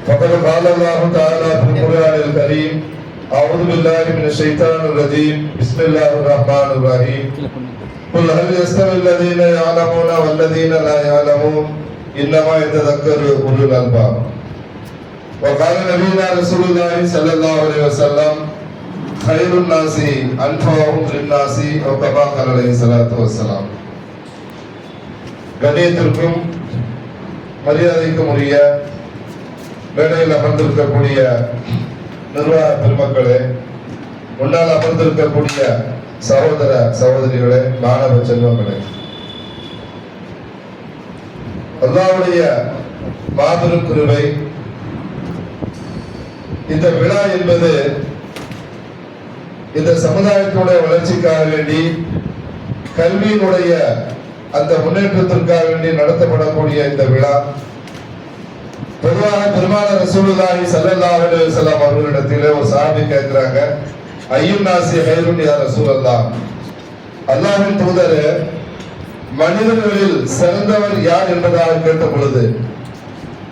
فقد قال الله تعالى في القرآن الكريم أعوذ بالله من الشيطان الرجيم بسم الله الرحمن الرحيم قل هل يستوي الذين يعلمون والذين لا يعلمون إنما يتذكر أولو الألباب وقال نبينا رسول الله صلى الله عليه وسلم خير الناس أنفعهم للناس أو كما قال عليه الصلاة والسلام. கண்ணியத்திற்கும் மரியாதைக்கும் உரிய மேடையில் அமர்ந்திருக்கக்கூடிய நிர்வாக பெருமக்களே, முன்னால் அமர்ந்திருக்கக்கூடிய சகோதர சகோதரிகளே, மாணவ செல்வங்களே, அல்லாஹ்வுடைய மாபெரும் கிருபை, இந்த விழா என்பது இந்த சமுதாயத்தினுடைய வளர்ச்சிக்காக வேண்டி, கல்வியினுடைய அந்த முன்னேற்றத்திற்காக வேண்டி நடத்தப்படக்கூடிய இந்த விழா பொதுவாக பெருமானார் ரசூலுல்லாஹி ஸல்லல்லாஹு அலைஹி வஸல்லம் அவர்களிடத்திலே ஒரு சஹாபி கேட்கிறாங்க, ஐயுன் நாஸி ஹைருன் யா ரசூலல்லாஹ், அல்லாஹ்வின் தூதரே, மனிதர்களில் சிறந்தவர் யார் என்பதாக கேட்ட பொழுது,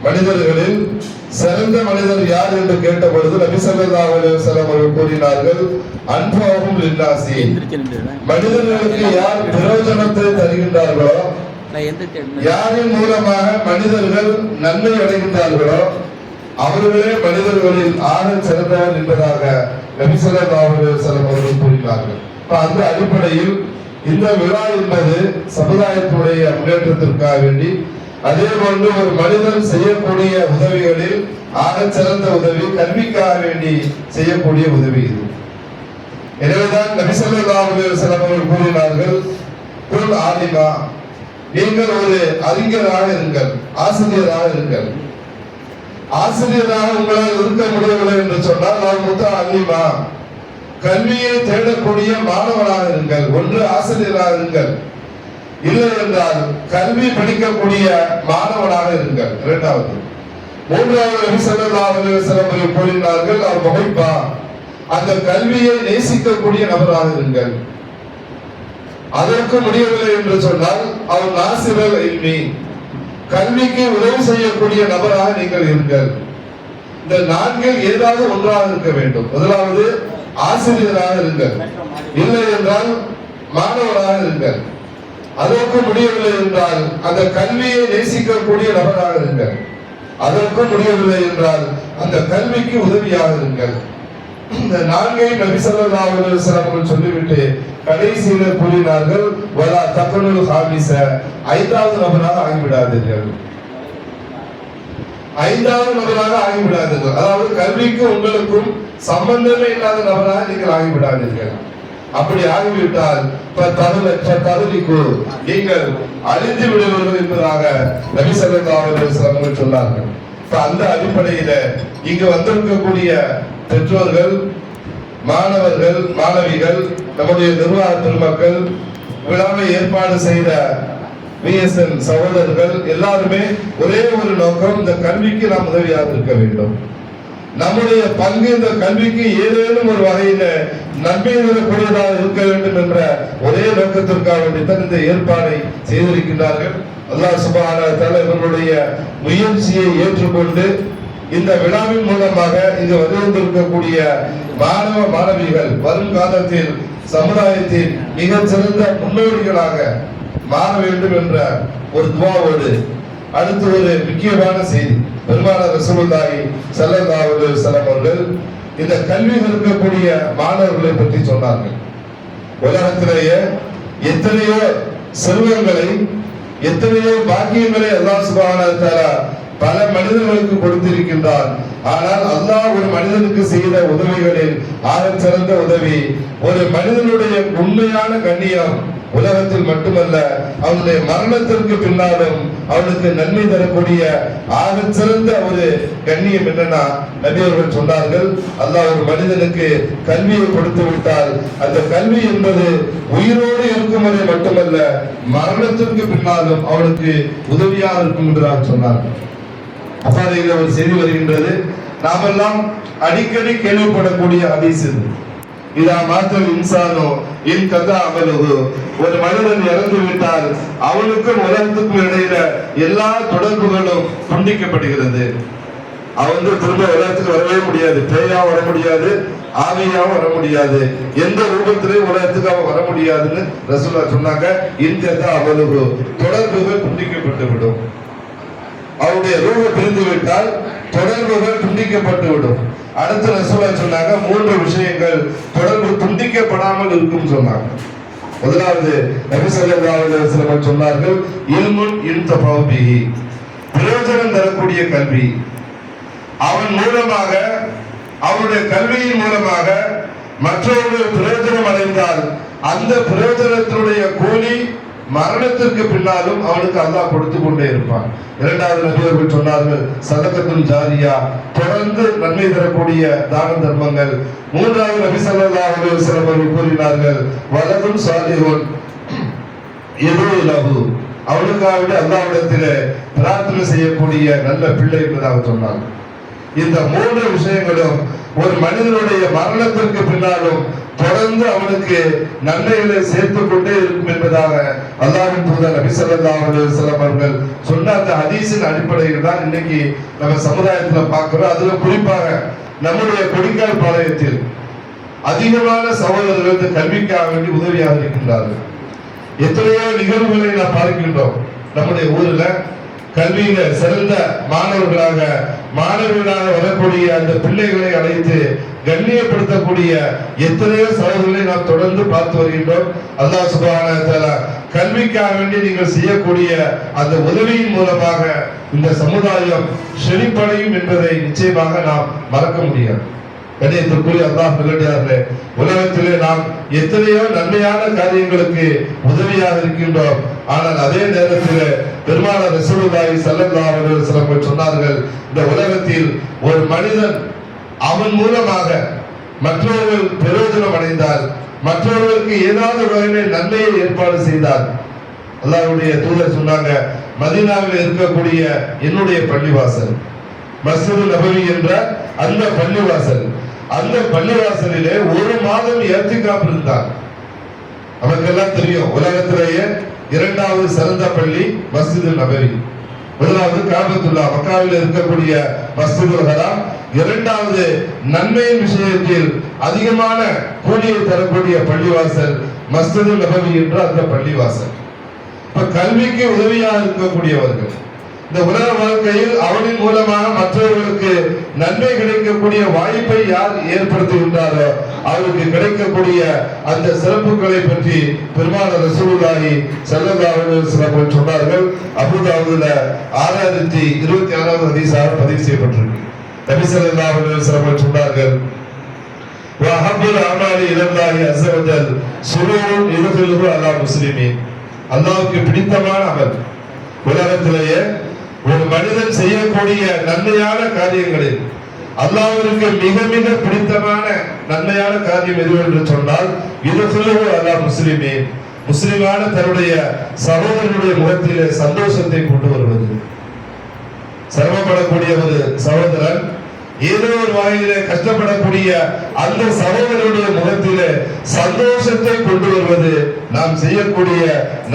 மனிதர்களில் சிறந்த மனிதர் யார் என்று கேட்ட பொழுது நபி ஸல்லல்லாஹு அலைஹி வஸல்லம் அவர்கள் கூறினார்கள், அன்ஃபுஹும் லின்னாஸி, மனிதர்களுக்கு யார் பிரயோஜனத்தை தருகின்றார்களோ, யாரின் மூலமாக மனிதர்கள் நன்மை அடைகின்றார்களோ அவர்களே மனிதர்களில் ஆக சிறந்தவர் என்பதாக நபி ஸல்லல்லாஹு அலைஹி வஸல்லம் அவர்கள் கூறினார்கள். அந்த அடிப்படையில் இந்த விழா என்பது சமுதாயத்துடைய முன்னேற்றத்திற்காக வேண்டி, அதே போன்று ஒரு மனிதன் செய்யக்கூடிய உதவிகளில் ஆக சிறந்த உதவி கல்விக்காக வேண்டி செய்யக்கூடிய உதவி இது. எனவேதான் நபி ஸல்லல்லாஹு அலைஹி வஸல்லம் அவர்கள் கூறினார்கள், குல் ஆலிமா, நீங்கள் ஒரு அறிஞராக இருங்கள், ஆசிரியராக இருங்கள். ஆசிரியராக உங்களால் இருக்க முடியவில்லை என்று சொன்னால் நான் முத்த அல்லிமா, கல்வியை தேடக்கூடிய மாணவனாக இருங்கள். ஒன்று ஆசிரியராக இருங்கள், இல்லை என்றால் கல்வி படிக்கக்கூடிய மாணவனாக இருங்கள். இரண்டாவது. மூன்றாவது நபி ஸல்லல்லாஹு அலைஹி வஸல்லம் அவர்கள் கூறினார்கள், அவர் முஹிப்பா, அந்த கல்வியை நேசிக்கக்கூடிய நபராக இருங்கள். அதற்கு முடியவில்லை என்று சொன்னால் அவர் நாசிரல் இல்மி, கல்விக்கு உதவி செய்யக்கூடிய நபராக நீங்கள் இருங்கள். இந்த நான்கில் ஏதாவது ஒன்றாக இருக்க வேண்டும். முதலாவது ஆசிரியராக இருங்கள், இல்லை என்றால் மாணவராக இருங்கள். அதற்கு முடியவில்லை என்றால் அந்த கல்வியை நேசிக்கக்கூடிய நபராக இருங்கள். அதற்கு முடியவில்லை என்றால் அந்த கல்விக்கு உதவியாக இருங்கள். இந்த நான்கை நபி ஸல்லல்லாஹு அலைஹி வஸல்லம் அவர்கள் சொல்லிவிட்டு கடைசியில கூறினார்கள், வலா தகனுல் ஹாமிஸ, ஐந்தாவது நபராக ஆகிவிடாதீர்கள். ஐந்தாவது நபராக ஆகிவிடாதீர்கள். அதாவது கல்விக்கு உங்களுக்கும் சம்பந்தமே இல்லாத நபராக நீங்கள் ஆகிவிடாதீர்கள். அப்படி ஆகிவிட்டால் நீங்கள் அழிந்து விடுவீர்கள் என்பதாக நபி ஸல்லல்லாஹு அலைஹி வஸல்லம் அவர்கள் சொன்னார்கள். அந்த அடிப்படையில இங்கு வந்திருக்கக்கூடிய பெற்றோர்கள், மாணவர்கள், மாணவிகள், நம்முடைய நிர்வாக பெருமக்கள், விழாவை ஏற்பாடு செய்த விஎஸ்என் சகோதரர்கள் எல்லாருமே ஒரே ஒரு நோக்கம், இந்த கல்விக்கு நாம் உதவியாக இருக்க வேண்டும். நம்முடைய பங்கு இந்த கல்விக்கு ஏதேனும் ஒரு வகையில நன்மை தரக்கூடியதாக இருக்க வேண்டும் என்ற ஒரே நோக்கத்திற்காக வேண்டித்தான் இந்த ஏற்பாடை செய்திருக்கின்றார்கள். அல்லாஹ் சுப்ஹானஹு வ தஆலா இவர்களுடைய முயற்சியை ஏற்றுக்கொண்டு இந்த விழாவின் மூலமாக இங்கு வந்திருக்கக்கூடிய மாணவ மாணவிகள் வருங்காலத்தில் சமுதாயத்தில் மிகச் சிறந்த முன்னோடிகளாக மாற வேண்டும் என்ற ஒரு துஆவோடு அடுத்து ஒரு முக்கியமான செய்தி, பெருமானார் ரசூலுல்லாஹி ஸல்லல்லாஹு அலைஹி வஸல்லம் அவர்கள் இந்த கல்வியில் இருக்கக்கூடிய மாணவர்களை பற்றி சொன்னார்கள். உலகத்திலேயே எத்தனையோ செல்வங்களை, எத்தனையோ பாக்கியங்களை அல்லாஹ் சுப்ஹானஹு வ தஆலா பல மனிதர்களுக்கு கொடுத்திருக்கின்றார். ஆனால் அல்லாஹ் ஒரு மனிதனுக்கு செய்த உதவிகளில் ஆக சிறந்த உதவி, ஒரு மனிதனுடைய உண்மையான கண்ணியம் உலகத்தில் மட்டுமல்ல அவனுடைய மரணத்திற்கு பின்னாலும் அவனுக்கு நன்மை தரக்கூடிய ஆக சிறந்த ஒரு கண்ணியம் என்னன்னா, நபி அவர்கள் சொன்னார்கள், அல்லாஹ் ஒரு மனிதனுக்கு கல்வியை கொடுத்து விட்டால் அந்த கல்வி என்பது உயிரோடு இருக்கும் வரை மட்டுமல்ல மரணத்திற்கு பின்னாலும் அவனுக்கு உதவியாக இருக்கும் என்று சொன்னார்கள். அப்பாதையில் ஒரு செய்தி வருகின்றது, நாமெல்லாம் அடிக்கடி கேள்விப்படக்கூடிய ஹதீஸ் இது. இதா மாத்தல் இன்சானோ இன் கதா அமலுஹு, ஒரு மனிதன் இறந்து விட்டால் அவனுக்கும் உலகத்துக்கும் இடையில எல்லா தொடர்புகளும் துண்டிக்கப்படுகிறது. அவன் திரும்ப உலகத்துக்கு வரவே முடியாது, பேயா வர முடியாது, ஆவியாவும் வர முடியாது, எந்த ரூபத்திலையும் உலகத்துக்கு அவன் வர முடியாதுன்னு ரசூலுல்லாஹ் சொன்னாங்க. இந்த அவளுக்கு தொடர்புகள் துண்டிக்கப்பட்டு விடும். அவருடைய ரூபம் பிரிந்து விட்டால் தொடர்புகள் துண்டிக்கப்பட்டு விடும். அடுத்து ரசூலுல்லாஹ் சொன்னாங்க 3 விஷயங்கள் தொடர்பு துண்டிக்கப்படாமல் இருக்கும் சொன்னாங்க. முதலாவது நபி ஸல்லல்லாஹு அலைஹி வஸல்லம் சொன்னார்கள், இல்முன் யுன்தஃபஉ பிஹி, பிரயோஜனம் தரக்கூடிய கல்வி. அவன் மூலமாக, அவருடைய கல்வியின் மூலமாக மற்றவர்கள் பிரயோஜனம் அடைந்தால் அந்த பிரயோஜனத்தினுடைய கூலி மரணத்திற்கு பின்னாலும் அவனுக்கு அல்லாஹ் கொடுத்து கொண்டே இருப்பான். இரண்டாவது நபியர்கள் சொன்னார்கள், சதகத்துல் ஜாரியா, தொடர்ந்து நன்மை தரக்கூடிய தான தர்மங்கள். மூன்றாவது நபி ஸல்லல்லாஹு அலைஹி வஸல்லம் அவர்கள் கூறினார்கள், வலதுன் சாலிஹுன் யதுஉ லஹு, அவனுக்காக அல்லாஹ்விடத்தில் பிரார்த்தனை செய்யக்கூடிய நல்ல பிள்ளை என்பதாக சொன்னார்கள். இந்த 3 விஷயங்களும் ஒரு மனிதனுடைய மரணத்திற்கு பின்னாலும் தொடர்ந்து அவனுக்கு நன்மைகளை சேர்த்துக் கொண்டே இருக்கும் என்பதாக அல்லாஹ்வின் தூதர் நபி ஸல்லல்லாஹு அலைஹி வஸல்லம் அவர்கள் சொன்ன அந்த ஹதீஸின் அடிப்படையில் தான் இன்னைக்கு நம்ம சமுதாயத்துல பார்க்கிறோம். அதுல குறிப்பாக நம்முடைய கொடிக்கால் பாளையத்தில் அதிகமான சகோதரர்கள் இந்த கல்விக்காக வேண்டி உதவியாக இருக்கின்றார்கள். எத்தனையோ நிகழ்வுகளை நாம் பார்க்கின்றோம். நம்முடைய ஊர்ல கல்வியில சிறந்த மாணவர்களாக வரக்கூடிய அந்த பிள்ளைகளை அழைத்து கண்ணியப்படுத்தக்கூடிய எத்தனையோ சகோதரர்களை நாம் தொடர்ந்து பார்த்து வருகின்றோம். அல்லாஹ் சுப்ஹானஹு வ தஆலா கல்விக்காக வேண்டி நீங்கள் செய்யக்கூடிய அந்த உதவியின் மூலமாக இந்த சமுதாயம் செழிப்படையும் என்பதை நிச்சயமாக நாம் மறக்க முடியாது. கண்ணியத்திற்குரிய அல்லாஹ் நல்லடியார்களே, உலகத்திலே நாம் எத்தனையோ நன்மையான காரியங்களுக்கு உதவியாக இருக்கின்றோம். ஆனால் அதே நேரத்தில் பெருமானார் ரசூலுல்லாஹி ஸல்லல்லாஹு அலைஹி வஸல்லம் சொன்னார்கள், இந்த உலகத்தில் ஒரு மனிதன் அவன் மூலமாக மற்றவர்கள் பிரயோஜனம் அடைந்தால், மற்றவர்களுக்கு ஏதாவது வகையில் நன்மையை ஏற்பாடு செய்தால், அல்லாஹ்வுடைய தூதர் சொன்னாங்க, மதீனாவில் இருக்கக்கூடிய என்னுடைய பள்ளிவாசல் மஸ்ஜிதுல் நபவி என்ற அந்த பள்ளிவாசல், அந்த பள்ளிவாசலிலே 1 மாதம் இஅ்திகாஃப் இருந்தார். நமக்கெல்லாம் தெரியும், உலகத்திலேயே 2வது சிறந்த பள்ளி மஸ்ஜிதுல் நபவி. முதலாவது காபத்துல்லாஹ் மக்காவில் இருக்கக்கூடிய மஸ்ஜிதுல் ஹராம், 2வது நன்மையின் விஷயத்தில் அதிகமான கூலியை தரக்கூடிய பள்ளிவாசல் மஸ்ஜிதுல் நபவி என்ற அந்த பள்ளிவாசல். இப்ப கல்விக்கு உதவியாக இருக்கக்கூடியவர்கள், இந்த உலக வாழ்க்கையில் அவனின் மூலமாக மற்றவர்களுக்கு நன்மை கிடைக்கக்கூடிய வாய்ப்பை யார் ஏற்படுத்துகின்றாரோ அவருக்கு கிடைக்கக்கூடிய அந்த சிறப்புகளை பற்றி பெருமானார் ரசூலுல்லாஹி ஸல்லல்லாஹு அலைஹி வஸல்லம் சொன்னார்கள். அபூதாவூதுல 6026வது ஹதீஸாக பதிவு செய்யப்பட்டிருக்கு. நபி ஸல்லல்லாஹு அலைஹி வஸல்லம் சொன்னார்கள், வஹப்புல் அமாலி இலல்லாஹி அஸ்ஸ வஜல் சுரூருன் யுத்கிலுஹு அலா முஸ்லிமீன், அல்லாஹ்வுக்கு பிடித்தமான அமல். உலகத்திலேயே ஒரு மனிதன் செய்யக்கூடிய நன்மையான காரியங்களில் அல்லாஹ்விற்கு மிக மிக பிடித்தமான நன்மையான காரியம் எது என்று சொன்னால், யுத்கிலுஹு அலா முஸ்லிமீன், முஸ்லிமான தன்னுடைய சகோதரனுடைய முகத்திலே சந்தோஷத்தை கொண்டு வருவது. சிரமப்படக்கூடிய ஒரு சகோதரன் ஏதோ ஒரு வகையிலே கஷ்டப்படக்கூடிய அந்த சகோதரனுடைய முகத்திலே சந்தோஷத்தை கொண்டு வருவது நாம் செய்யக்கூடிய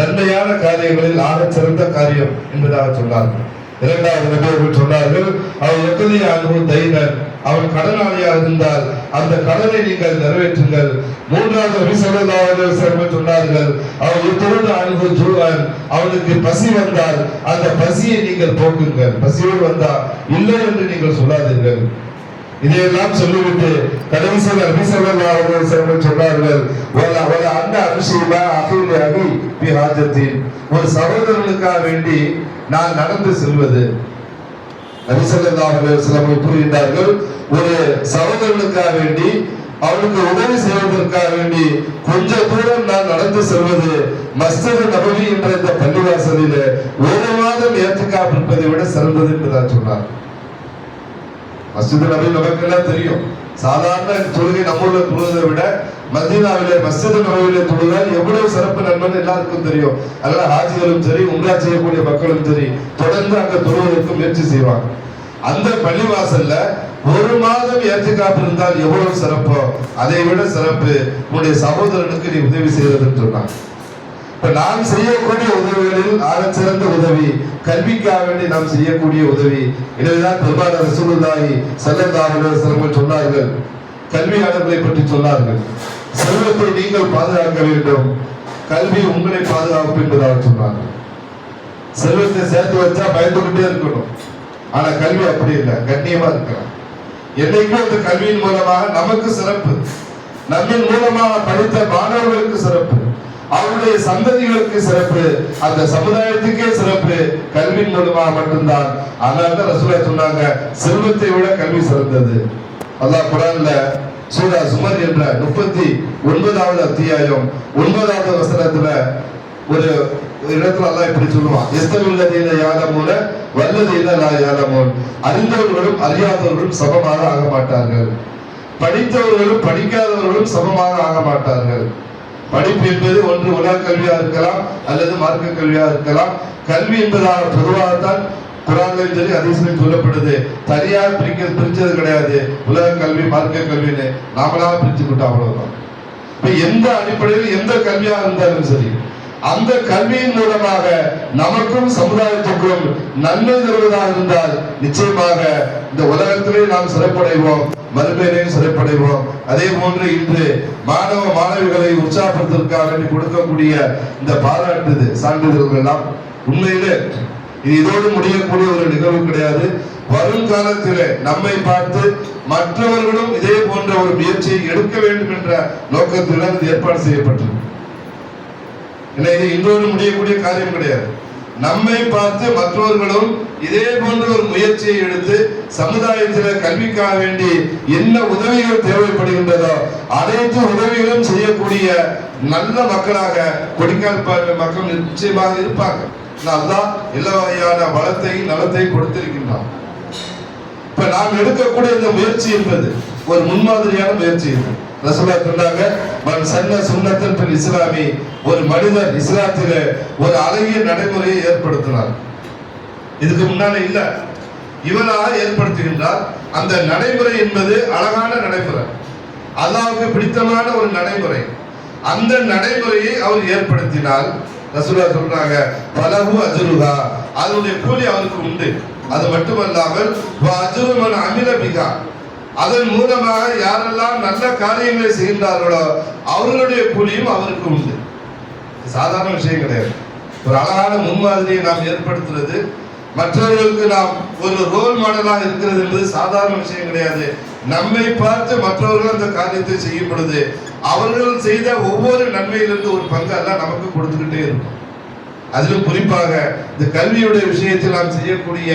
நன்மையான காரியங்களில் ஆக சிறந்த காரியம் என்பதாக சொன்னார்கள். 2வது நபியர்கள் சொன்னார்கள், அவன் எத்தனை அனுபவம் தைனன், அவன் கடனாளியாக இருந்தால் அந்த கடனை நீங்கள் நிறைவேற்றுங்கள். 3வது நபி ஸல்லல்லாஹு அலைஹி வஸல்லம் சொன்னார்கள், அவன் எத்தனை அனுபவம் ஜூஅன், அவனுக்கு பசி வந்தால் அந்த பசியை நீங்கள் போக்குங்கள், பசியோடு வந்தால் இல்லை என்று நீங்கள் சொல்லாதீர்கள். இதையெல்லாம் சொல்லிவிட்டு கடைசியில் நபி ஸல்லல்லாஹு அலைஹி வஸல்லம் சொன்னார்கள், வல அன்ன அம்ஷிமா அகில் அபி பி ஹாஜத்தின், ஒரு சகோதரனுக்காக வேண்டி நான் நடந்து செல்வது. நபி ஸல்லல்லாஹு அலைஹி வஸல்லம் கூறுகிறார்கள், ஒரு சகோதரனுக்காக வேண்டி அவனுக்கு உதவி செய்வதற்காக வேண்டி கொஞ்ச தூரம் நான் நடந்து செல்வது மஸ்ஜித் நபவி என்ற இந்த பள்ளிவாசலில் 1 மாதம் இஅ்திகாஃப் இருப்பதை விட சிறந்தது என்று சொன்னார். மஸ்ஜித் நபவி நமக்கெல்லாம் தெரியும், சாதாரண தொழுகை நம்மள தொழுவதை விட மதீனாவிலே மஸ்ஜித் நபவியிலே தொழுதால் எவ்வளவு சிறப்பு நன்மை எல்லாருக்கும் தெரியும். அதனால ஹாஜிகளும் சரி, உம்ரா செய்யக்கூடிய மக்களும் சரி தொடர்ந்து அங்க தொழுவதற்கு முயற்சி செய்வாங்க. அந்த பள்ளிவாசல்ல 1 மாதம் இஅ்திகாஃப் இருந்தால் எவ்வளவு சிறப்போ அதை விட சிறப்பு உன்னுடைய சகோதரனுக்கு நீ உதவி செய்யறதுன்னு சொன்னாங்க. இப்ப நாம் செய்யக்கூடிய உதவிகளில் ஆகச்சிறந்த உதவி கல்விக்காக வேண்டி நாம் செய்யக்கூடிய உதவி. எனவேதான் பெருமானார் ரசூலுல்லாஹி ஸல்லல்லாஹு அலைஹி வஸல்லம் சொன்னார்கள், கல்வியாளர்களை பற்றி சொன்னார்கள், செல்வத்தை நீங்கள் பாதுகாக்க வேண்டும், கல்வி உங்களை பாதுகாப்பு என்பதாக சொன்னார்கள். செல்வத்தை சேர்த்து வச்சா பயந்துகிட்டே இருக்கணும், ஆனா கல்வி அப்படி இல்லை, கண்ணியமா இருக்கலாம். என்னைக்கும் அந்த கல்வியின் மூலமாக நமக்கு சிறப்பு, நம்மின் மூலமாக படித்த மாணவர்களுக்கு சிறப்பு, அவருடைய சந்ததிகளுக்கு சிறப்பு, அந்த சமுதாயத்துக்கே சிறப்பு கல்வியின் மூலமாக மட்டும்தான். அதனால்தான் ரசூலுல்லாஹ் சொன்னாங்க, செல்வத்தை விட கல்வி சிறந்தது. அல்லாஹ் குர்ஆன்ல சூரா சுமர் என்ற 39வது அத்தியாயம் 9வது வசனத்துல ஒரு இடத்துல அல்லாஹ் இப்படி சொல்லுவான், எஸ்தவில்லதீன யாலமூன வல்லதீன லா யாலமூன், அறிந்தவர்களும் அறியாதவர்களும் சமமாக ஆக மாட்டார்கள், படித்தவர்களும் படிக்காதவர்களும் சமமாக ஆக மாட்டார்கள். படிப்பு என்பது ஒன்று உலக கல்வியா இருக்கலாம் அல்லது மார்க்க கல்வியா இருக்கலாம். கல்வி என்பதாக பொதுவாகத்தான் குர்ஆன்லயும் சரி ஹதீஸ்லயும் சொல்லப்படுது. தனியாக பிரிச்சது கிடையாது, உலக கல்வி மார்க்க கல்வின்னு நாமளாக பிரிச்சுக்கிட்டோம், அவ்வளவுதான். இப்ப எந்த அடிப்படையில் எந்த கல்வியா இருந்தாலும் சரி, அந்த கல்வியின் மூலமாக நமக்கும் சமுதாயத்துக்கும் நன்மை தருவதாக இருந்தால் நிச்சயமாக இந்த உலகத்திலே நாம் சிறப்படைவோம், மறுமையிலேயும் சிறப்படைவோம். அதே போன்று இன்று மாணவ மாணவிகளை உற்சாகப்படுத்துவதற்காக கொடுக்கக்கூடிய இந்த பாராட்டு சான்றிதழ்கள் எல்லாம் உண்மையிலே இது இதோடு முடியக்கூடிய ஒரு நிகழ்வு கிடையாது. வருங்காலத்திலே நம்மை பார்த்து மற்றவர்களும் இதே போன்ற ஒரு முயற்சியை எடுக்க வேண்டும் என்ற நோக்கத்துடன் இது ஏற்பாடு செய்யப்பட்டது. இது இன்றோடு முடியக்கூடிய காரியம் கிடையாது. நம்மை பார்த்து மற்றவர்களும் இதே போன்ற ஒரு முயற்சியை எடுத்து சமுதாயத்தில் கல்விக்காக வேண்டி என்ன உதவிகள் தேவைப்படுகின்றதோ அனைத்து உதவிகளும் செய்யக்கூடிய நல்ல மக்களாக கொடிக்கால் மக்கள் நிச்சயமாக இருப்பாங்க. அல்லாஹ் எல்லா வகையான வளத்தையும் நலத்தையும் கொடுத்திருக்கின்றான். இப்ப நாம் எடுக்கக்கூடிய இந்த முயற்சி என்பது ஒரு முன்மாதிரியான முயற்சி. ரசூலுல்லாஹ் சொன்னாங்க, மன் சன்ன சுன்னத்தன் ஃபில் இஸ்லாமி, ஒரு மனிதர் இஸ்லாத்திலே ஒரு அழகிய நடைமுறையை ஏற்படுத்தினார். இதுக்கு முன்னால இல்ல, இவராக ஏற்படுத்துகின்றார். அந்த நடைமுறை என்பது அழகான நடைமுறை, அல்லாஹ்வுக்கு பிடித்தமான ஒரு நடைமுறை. அந்த நடைமுறையை அவர் ஏற்படுத்தினால் ரசூலுல்லாஹ் சொல்றாங்க, பலஹு அஜ்ருஹா, அதனுடைய கூலி அவருக்கு உண்டு. அது மட்டுமல்லாமல் அஜ்ரு மன் அமில பிஹா, அதன் மூலமாக யாரெல்லாம் நல்ல காரியங்களை செய்கின்றார்களோ அவர்களுடைய கூலியும் அவருக்கு உண்டு. சாதாரண விஷயம் கிடையாது. ஒரு அழகான முன்மாதிரியை நாம் ஏற்படுத்துறது, மற்றவர்களுக்கு நாம் ஒரு ரோல் மாடலாக இருக்கிறது என்பது சாதாரண விஷயம் கிடையாது. நம்மை பார்த்து மற்றவர்கள் அந்த காரியத்தை செய்யும் பொழுது அவர்கள் செய்த ஒவ்வொரு நன்மையிலிருந்து ஒரு பங்கு எல்லாம் நமக்கு கொடுத்துக்கிட்டே இருக்கும். அதிலும் குறிப்பாக இந்த கல்வியுடைய விஷயத்தில் நாம் செய்யக்கூடிய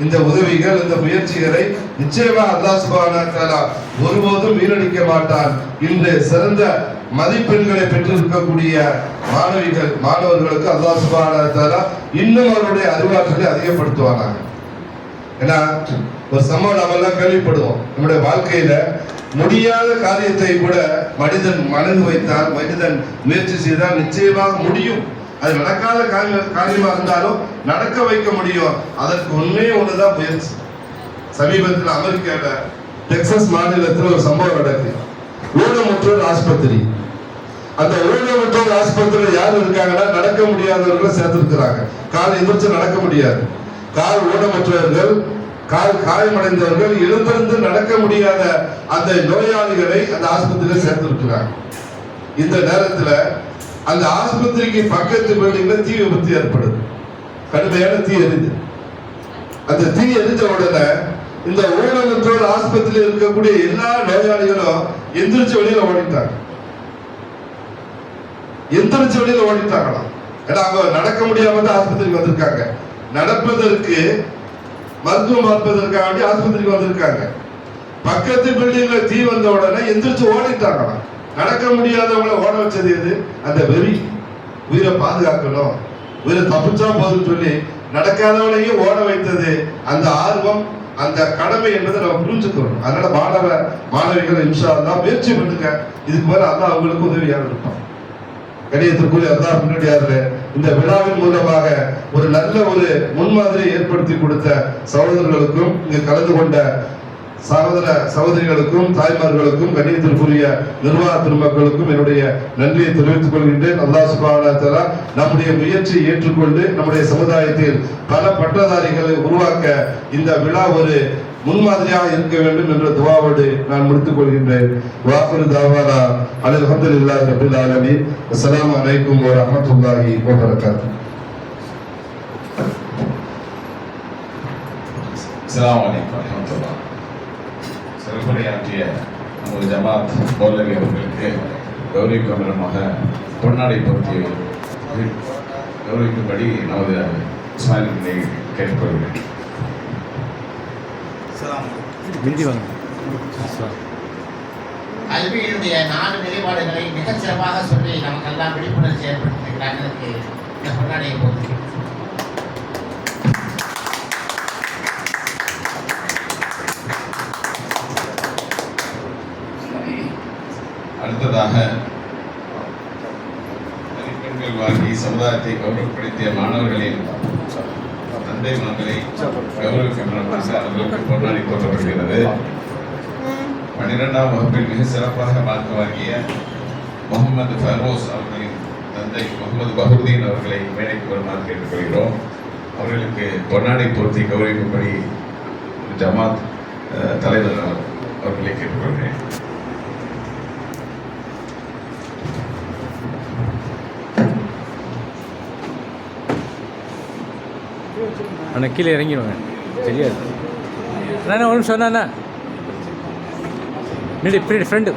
இந்த உதவிகள், இந்த முயற்சிகளை நிச்சயமா அல்லாஹ் சுப்ஹானஹு வ தஆலா ஒருபோதும் வீணடிக்க மாட்டான். இன்று சிறந்த மதிப்பெண்களை பெற்றிருக்கக்கூடிய மாணவர்களுக்கு அல்லாஹ் சுப்ஹானஹு வ தஆலா இன்னும் அவருடைய அறிவாற்றலை அதிகப்படுத்துவானாங்க. ஏன்னா ஒரு சம்பவம் நம்ம எல்லாம் கேள்விப்படுவோம், நம்முடைய வாழ்க்கையில முடியாத காரியத்தை கூட மனிதன் மனது வைத்தால், மனிதன் முயற்சி செய்தால் நிச்சயமாக முடியும். அது நடக்காத காரியமா இருந்தாலும் நடக்க வைக்க முடியும். அதற்கு ஒன்னே ஒண்ணுதான் முயற்சி. சமீபத்தில் அமெரிக்கால டெக்சாஸ் மாநிலத்தில் ஒரு சம்பவம் நடக்குது. ஊனமுற்றோர் ஆஸ்பத்திரி. அந்த ஊனமுற்றோர் ஆஸ்பத்திரியில் யார் இருக்காங்கன்னா நடக்க முடியாதவர்களை சேர்த்திருக்கிறாங்க. கால் எதிர்த்து நடக்க முடியாது, கால் ஊனமுற்றவர்கள், கால் காயமடைந்தவர்கள், எழுந்திருந்து நடக்க முடியாத அந்த நோயாளிகளை அந்த ஆஸ்பத்திரியில் சேர்த்திருக்கிறாங்க. இந்த நேரத்துல அந்த ஆஸ்பத்திரிக்கு பக்கத்து பில்டிங்ல தீ விபத்து ஏற்படுது. கடுமையான தீ எரிது. அந்த தீ எரிஞ்ச உடனே இந்த ஊனமுற்றோர் ஆஸ்பத்திரியில் இருக்கக்கூடிய எல்லா நோயாளிகளும் எந்திரிச்சு வெளியில ஓடிட்டாங்க. எந்திரிச்சு வெளியில ஓடிட்டாங்களாம். ஏன்னா அவங்க நடக்க முடியாம தான் ஆஸ்பத்திரிக்கு வந்திருக்காங்க. நடப்பதற்கு, மருத்துவம் பார்ப்பதற்காக ஆஸ்பத்திரிக்கு வந்திருக்காங்க. பக்கத்து பில்டிங்ல தீ வந்த உடனே எந்திரிச்சு ஓடிட்டாங்களாம். நடக்க முடியாதவங்களை ஓட வச்சது எது? அந்த வெறி. உயிரை பாதுகாக்கணும், உயிரை தப்பிச்சா போதுன்னு சொல்லி நடக்காதவனையும் ஓட வைத்தது அந்த ஆர்வம், அந்த கடமை என்பதை நம்ம புரிஞ்சுக்கிறோம். அதனால மாணவிகள் இன்ஷா அல்லாஹ் முயற்சி பண்ணுங்க. இதுக்கு மேல அல்லாஹ் அவங்களுக்கு உதவியாக இருப்பான். கணியத்திற்குரிய அல்லாஹ் முன்னாடியாரு இந்த விழாவின் மூலமாக ஒரு நல்ல ஒரு முன்மாதிரியை ஏற்படுத்தி கொடுத்த சகோதரர்களுக்கும் இங்கு கலந்து கொண்ட சகோதர சகோதரிகளுக்கும் தாய்மார்களுக்கும் கண்ணியத்திற்குரிய நிர்வாக பெருமக்களுக்கும் என்னுடைய நன்றியை தெரிவித்துக் கொள்கின்றேன். அல்லாஹ் சுப்ஹானஹு வ தஆலா நம்முடைய முயற்சியை ஏற்றுக்கொண்டு நம்முடைய சமுதாயத்தில் பல பட்டதாரிகளை உருவாக்க இந்த விழா ஒரு முன்மாதிரியாக இருக்க வேண்டும் என்ற துஆவோடு நான் முடித்துக் கொள்கின்றேன். வாஃபிரு தாவானா அல்ஹம்துலில்லாஹி ரப்பில் ஆலமீன். அஸ்ஸலாமு அலைக்கும் வ ரஹ்மத்துல்லாஹி வ பரகாத்துஹு. அஸ்ஸலாமு அலைக்கும் வ ரஹ்மத்துல்லாஹ். சிறப்புரையாற்றிய நமது ஜமாத் மௌலவி அவர்களுக்கு கௌரவிக்கும் விதமாக பொன்னாடை பொருத்தி கௌரவிக்கும்படி நமது இஸ்மாயிலை கேட்டுக்கொள்கிறேன். கல்வியினுடைய 4 நிலைப்பாடுகளை மிகச் சிறப்பாக சொல்லி நமக்கெல்லாம் விழிப்புணர்ச்சி ஏற்படுத்தியிருக்கிறார்களுக்கு இந்த பொன்னாடையை போது அடுத்ததாக மதிப்பெண்கள் வாங்கி சமுதாயத்தை கௌரவப்படுத்திய மாணவர்களின் தந்தை மக்களை கௌரவிக்கின்ற அவர்களுக்கு பொன்னாடி போற்றப்படுகிறது. 12ஆம் வகுப்பில் மிக சிறப்பாக மார்க் வாங்கிய முகமது ஃபரோஸ் அவர்களின் தந்தை முகமது பஹுதீன் அவர்களை மேடைக்கு வருமாறு கேட்டுக்கொள்கிறோம். அவர்களுக்கு பொன்னாடை பொருத்தி கௌரவிக்கும்படி ஜமாத் தலைவர் அவர்களை கேட்டுக்கொள்கிறேன். அண்ணா கீழே இறங்கிடுவேன் தெரியாது. நான் ஒன்று சொன்னேண்ணா நீடி இப்படி ஃப்ரெண்டு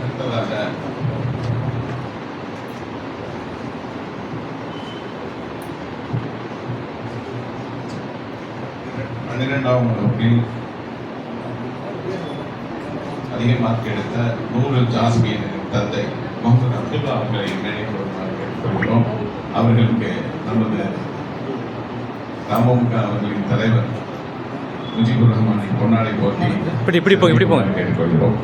அடுத்ததாக 12ஆம் வகுப்பில் அதிக மார்க் எடுத்த நூருல் ஜாஸ்மியின் தந்தை முகமது அப்துல்லா அவர்களை மேடைக்கு வருமாறு கேட்டுக்கொள்கிறோம். அவர்களுக்கு நமது தமுக அவர்களின் தலைவர் முஜிபுர் ரஹ்மானை பொன்னாடை போட்டி இப்படி போங்க கேட்டுக்கொள்கிறோம்.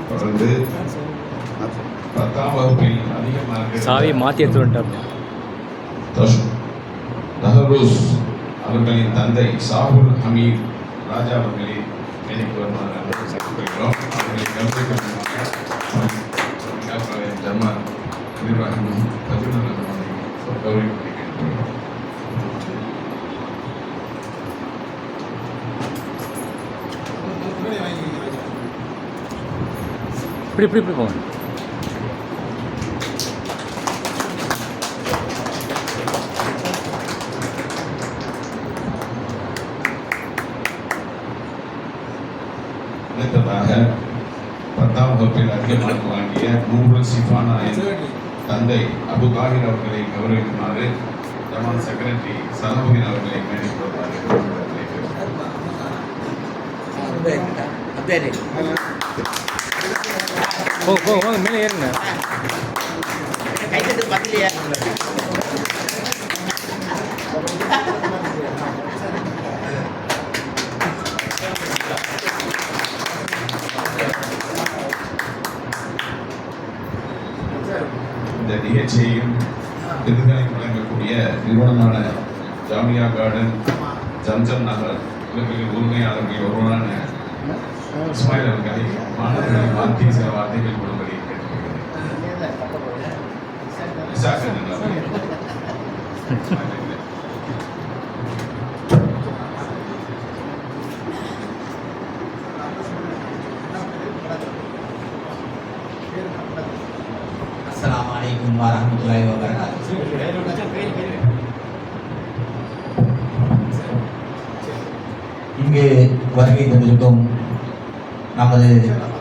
தொடர்ந்து 10ஆம் வகுப்பில் அதிக மார்க் சாவி மாற்றி எடுத்து வந்துட்டார். தஹரூஸ் அவர்களின் தந்தை சாகுல் ஹமீத் ராஜா அவர்களை மேடைக்கு வருமாறு கேட்டுக்கொள்கிறோம். அவர்களை கருத்துக்கள் ஜமாத் நிர்வாகம் பஜுனர் கௌரவிப்பதை கேட்டுக்கொள்கிறோம். இப்படி போங்க. அடுத்ததாக 10ஆம் வகுப்பில் அதிக மார்க் வாங்கிய நூருல் சிஃபானா தந்தை அபு தாஹிர் அவர்களை கௌரவிக்குமாறு ஜமாத் செக்ரட்டரி சலாமுதீன் அவர்களை மேடைக்கு வருமாறு வாங்க மேலே ஏறுங்க. கைத்தட்டு பத்திலையா இந்த நிகழ்ச்சியையும் விருதுகளை வழங்கக்கூடிய நிறுவனமான ஜாமியா கார்டன் ஜம்ஜம் நகர் இவர்களின் உரிமையாளர்கள் ஒருவரான இஸ்மாயில் அவர்களை மாணவர்களை மாற்றி சில வார்த்தைகள் கொடுப்பதை அஸ்ஸலாமு அலைக்கும் வரஹ்மத்துல்லாஹி வபரகாத்துஹு. இங்கு வருகை தந்திருக்கும் நமது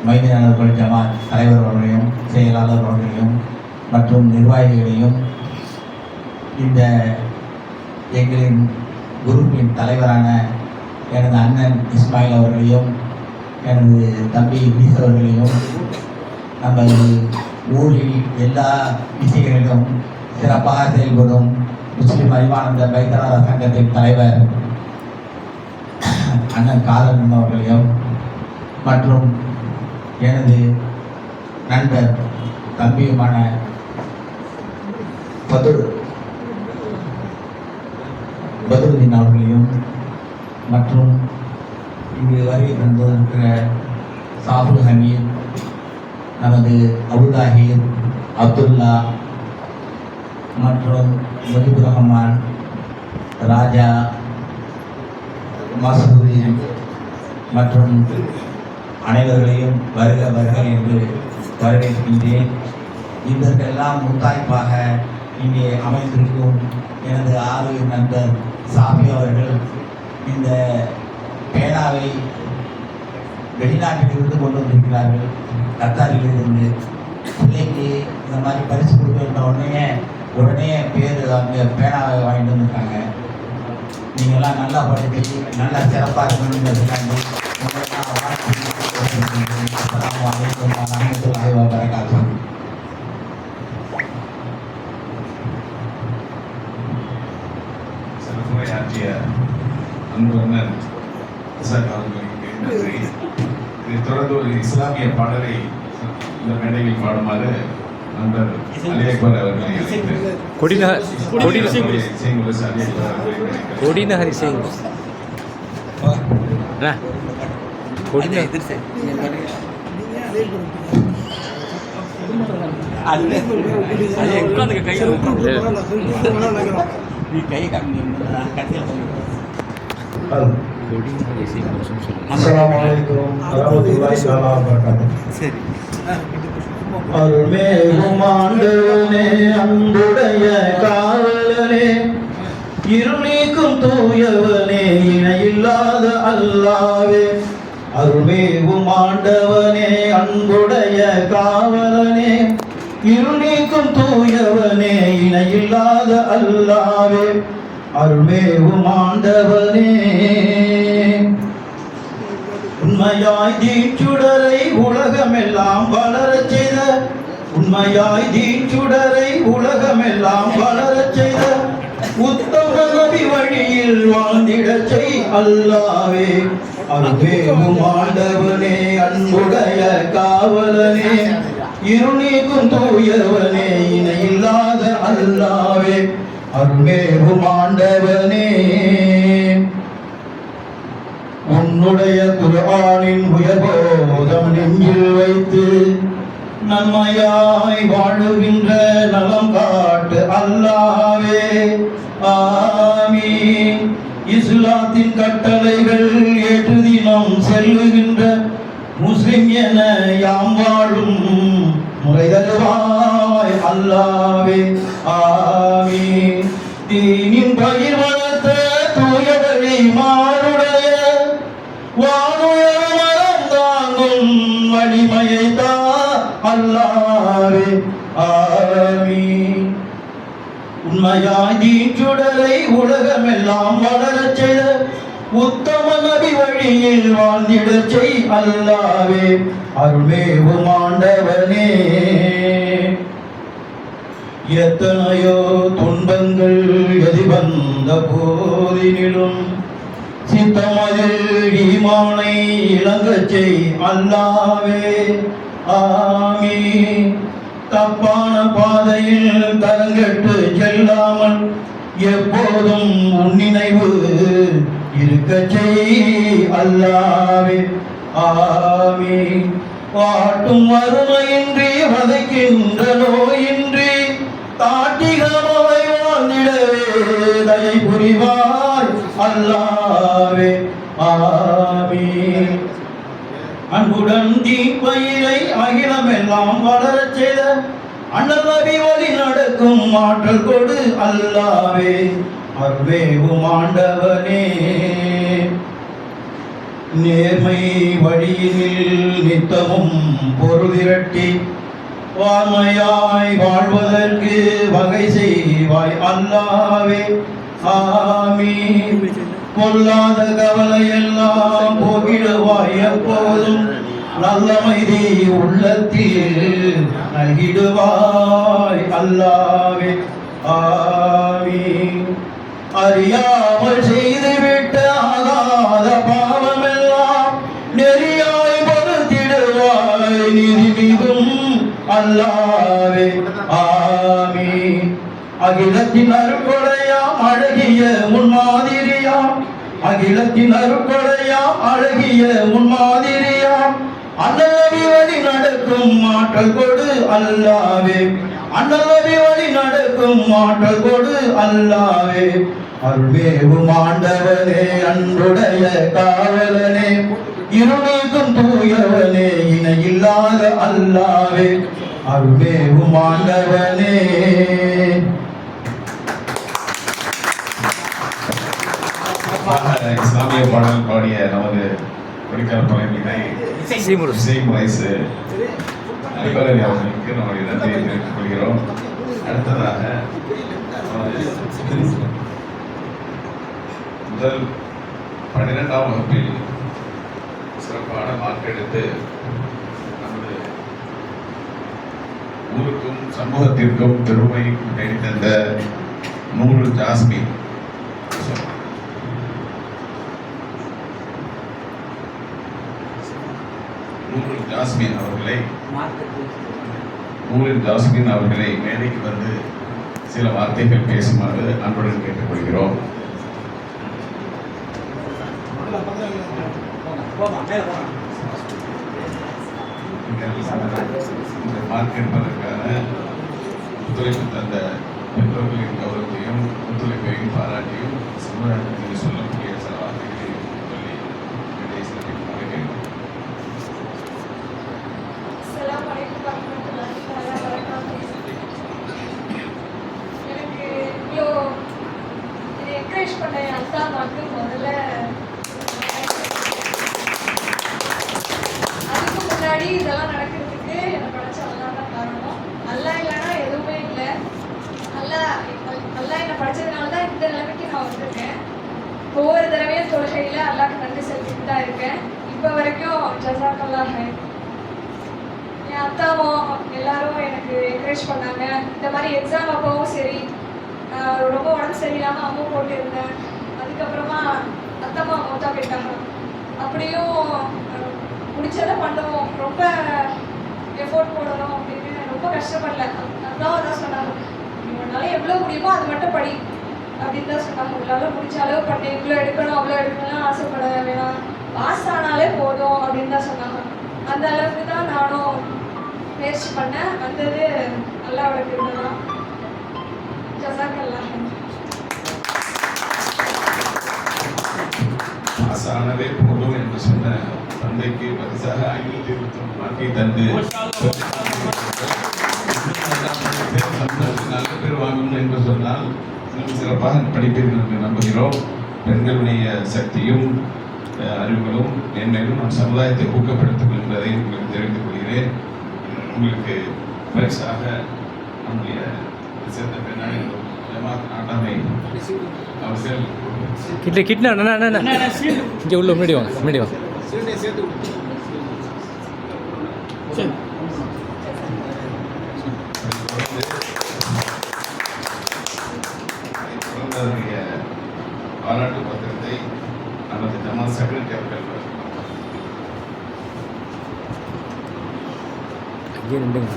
மைதானர்கள் ஜமாத் தலைவர் அவர்களையும் செயலாளர் அவர்களையும் மற்றும் நிர்வாகிகளையும் இந்த எங்களின் குரூப்பின் தலைவரான எனது அண்ணன் இஸ்மாயில் அவர்களையும் எனது தம்பி ஈஸ் அவர்களையும் நம்ம ஊரில் எல்லா விஷயங்களிலும் சிறப்பாக செயல்படும் முஸ்லிம் அறிவானந்த பைத்தலார சங்கத்தின் தலைவர் அண்ணன் காதன் அவர்களையும் மற்றும் எனது நண்பர் தம்பியுமான பதுருதீன் அவர்களையும் மற்றும் இங்கு வருகை தந்திருக்கிற சாபுல் ஹமீத், நமது அபுதாஹிர், அப்துல்லா மற்றும் முஜிபுர் ரஹ்மான், ராஜா, மசூதீன் மற்றும் அனைவர்களையும் வருக வருக என்று வரவேற்கின்றேன். இதற்கெல்லாம் முத்தாய்ப்பாக இங்கே அமைந்திருக்கும் எனது ஆளுநர் நண்பர் சாமி அவர்கள் இந்த பேனாவை வெளிநாட்டிலிருந்து கொண்டு வந்திருக்கிறார்கள். கத்தாரிலிருந்து பிள்ளைக்கு இந்த மாதிரி பரிசு கொடுக்கின்ற உடனே பேர் அங்கே பேனாவை வாங்கிட்டு வந்துருக்காங்க. நீங்கள்லாம் நல்லா படித்து நல்லா சிறப்பாக இருக்கணுங்கிறதுக்காண்டி உங்களெல்லாம் வாழ்த்து வரகாத்து. சிறப்புரையாற்றிய அன்பு அண்ணன் இசாக் அவர்களுக்கு நன்றி. இதைத் தொடர்ந்து ஒரு இஸ்லாமிய பாடலை இந்த மேடையில் பாடுமாறு நண்பர் அலி அக்பர் அவர்களை கொடிநகர் கொடிநகர் சிங் அருள்மேகும் ஆண்டவனே, அன்புடைய காவலனே, இருநீக்கும் தூயவனே, இணையில்லாத அல்லாவே. அருள்மேகும் ஆண்டவனே, அன்புடைய காவலனே, இருநீக்கும் தூயவனே, இணையில்லாத அல்லாவே. அருள்மேகும் ஆண்டவனே, உண்மையாய் தீச்சுடரை உலகமெல்லாம் வளரச் செய்த, உண்மையாய் தீச்சுடரை உலகமெல்லாம் வளரச் செய்த, உத்தம நபி வழியில் வாழ்ந்திடச் செய் அல்லாவே. அருள்மேகும் ஆண்டவனே, அன்புடைய காவலனே, இருநீக்கும் தூயவனே, இணையில்லாத அல்லாவே. அருள்மேகும் ஆண்டவனே, உன்னுடைய குர்ஆனின் உயர்போதம் நெஞ்சில் வைத்து நன்மையாய் வாழுகின்ற நலம் காட்டு அல்லாவே. ஆமீன். இஸ்லாத்தின் கட்டளைகள் ஏற்று தினம் செல்லுகின்ற முஸ்லிம் என யாம் வாழும் முறை தருவாய் அல்லாவே. ஆமீன். தீனின் பயிர் வளர்த்த தூயவழி மாறுடைய வானுயர் மரம் தாங்கும் வலிமையை தா அல்லாவே. ஆமீன். உண்மையாய் தீச்சுடரை உலகமெல்லாம் வளரச் செய்த, உத்தம நபி வழியில் வாழ்ந்திடச் செய் அல்லாவே. அருள்மேவும் ஆண்டவனே, எத்தனையோ துன்பங்கள் எதிர்வந்த போதினிலும் சித்தமதில் ஈமானை இழங்கச் செய் அல்லாவே. ஆமீன். தப்பான பாதையில் தரங்கட்டு செல்லாமல் எப்போதும் உன்னினைவு இருக்கச் செய் அல்லாவே. ஆமீன். வாட்டும் வறுமையின்றி வதைக்கின்ற நோயின்றி தாட்டிகமாய் வாழ்ந்திடவே தயை புரிவாய் அல்லாவே. ஆமீன். அன்புடன் தீப்பயிரை அகிலமெல்லாம் வளரச் செய்த அண்ணல் நபி வழி நடக்கும் ஆற்றல் கொடு அல்லாவே. அருள்மேவும் ஆண்டவனே, நேர்மை வழியினில் நித்தமும் பொருள் திரட்டி வாய்மையாய் வாழ்வதற்கு வகை செய்வாய் அல்லாவே. ஆமீன். பொல்லாத கவலையெல்லாம் போகிடுவாய் எப்போதும் நல்லமைதி உள்ளத்தில் நல்கிடுவாய் அல்லாவே ஆமீன். அறியாமல் செய்துவிட்ட ஆகாத பாவமெல்லாம் நெறியாய் பொறுத்திடுவாய் நிதி மீதும் அல்லாவே ஆமீன். அகிலத்தின் அருட்கொடையாம் அழகிய முன்மாதிரியாம் அகிலத்தின் அருட்கொடையாம் அழகிய முன்மாதிரியாம் அண்ணலவி வழி நடக்கும் ஆற்றல் கொடு அல்லாவே அண்ணலவி வழி நடக்கும் ஆற்றல் கொடு அல்லாவே அருள்வேவும் ஆண்டவனே அன்புடைய காவலனே இருநீக்கும் தூயவனே இணையில்லாத அல்லாவே அருள்வேவும் ஆண்டவனே. இஸ்லாமிய பாடல் பாடிய நமது கொடிக்கால் பழனினை இசைமுறைசு அன்பழகன் அவர்களுக்கு நம்முடைய நன்றியை தெரிவித்துக் கொள்கிறோம். அடுத்ததாக முதல் 12ஆம் வகுப்பில் சிறப்பான மார்க் எடுத்து நமது ஊருக்கும் சமூகத்திற்கும் பெருமை தேடித்தந்த நூறு ஜாஸ்மின் ஜாஸ்மின் அவர்களை மேடைக்கு வந்து சில வார்த்தைகள் பேசுமாறு அன்புடன் கேட்டுக்கொள்கிறோம். இந்த மார்க் எடுப்பதற்கான ஒத்துழைப்பு தந்த பெற்றோர்களின் கௌரவத்தையும் ஒத்துழைப்பையும் பாராட்டியும் சமுதாயத்திற்கு சொல்லக்கூடிய சில வார்த்தைகளை சொல்லி மேடை சிறப்பிக்குமாறு கேட்கிறோம். இதெல்லாம் நடக்கிறதுக்கு என்னை படைச்ச அல்லாஹ் தான் காரணம். அல்லாஹ் இல்லைன்னா எதுவுமே இல்லை. அல்லாஹ் என்னை படைச்சதுனால தான் இந்த நிலைமைக்கு நான் வந்திருக்கேன். ஒவ்வொரு தடவையும் தொழுகையில் அல்லாஹ்க்கு நன்றி செலுத்திட்டு தான் இருக்கேன். இப்போ வரைக்கும் ஜஸாக்கல்லாஹ். என் அத்தாவும் எல்லாரும் எனக்கு என்கரேஜ் பண்ணாங்க. இந்த மாதிரி எக்ஸாம் அப்பவும் சரி, ரொம்ப உடம்பு சரியில்லாமல் அம்மா போட்டு இருந்தேன். அதுக்கப்புறமா அத்தம்மா மொத்தம் போயிட்டாங்க. அப்படியும் முடிச்சதை பண்ணுவோம், ரொம்ப எஃபோர்ட் போடணும் அப்படின்னு ரொம்ப கஷ்டப்படல. அதான் சொன்னாங்க, உன்னால எவ்வளோ முடியுமோ அது மட்டும் படி அப்படின்னு தான் சொன்னாங்க. உங்களால் முடிச்ச அளவு பண்ணி இவ்வளோ எடுக்கணும் அவ்வளோ எடுக்கணும்லாம் ஆசைப்பட வேணாம், பாஸ் ஆனாலே போதும் அப்படின்னு தான் சொன்னாங்க. அந்த அளவுக்கு தான் நானும் முயற்சி பண்ணேன். வந்தது அல்லாஹ்வோட கிருபை தான். ஜஸாக்கல்லாஹ். பாஸ் ஆனவே போதும் என்று சொன்ன தந்தைக்கு பரிசாக 521 மார்க்கை தந்து நல்ல பேர் வாங்கணும் என்று சொன்னால் சிறப்பாக படிப்பீர்கள் என்று நம்புகிறோம். பெண்களுடைய சக்தியும் அறிவுகளும் மேன்மேலும் நம் சமுதாயத்தை ஊக்கப்படுத்தும் என்பதை உங்களுக்கு தெரிவித்துக் கொள்கிறேன். உங்களுக்கு பரிசாக நம்முடைய சேர்ந்த பெண்ணாக ஜமாத் நாட்டாமை அவர்கள் கிட்னா இங்கே உள்ள முன்னாடி வாங்க. பாராட்டு பத்திரத்தை நமது ஜமாத் செக்ரட்டரி அவர்கள் இங்கே நின்றுங்க.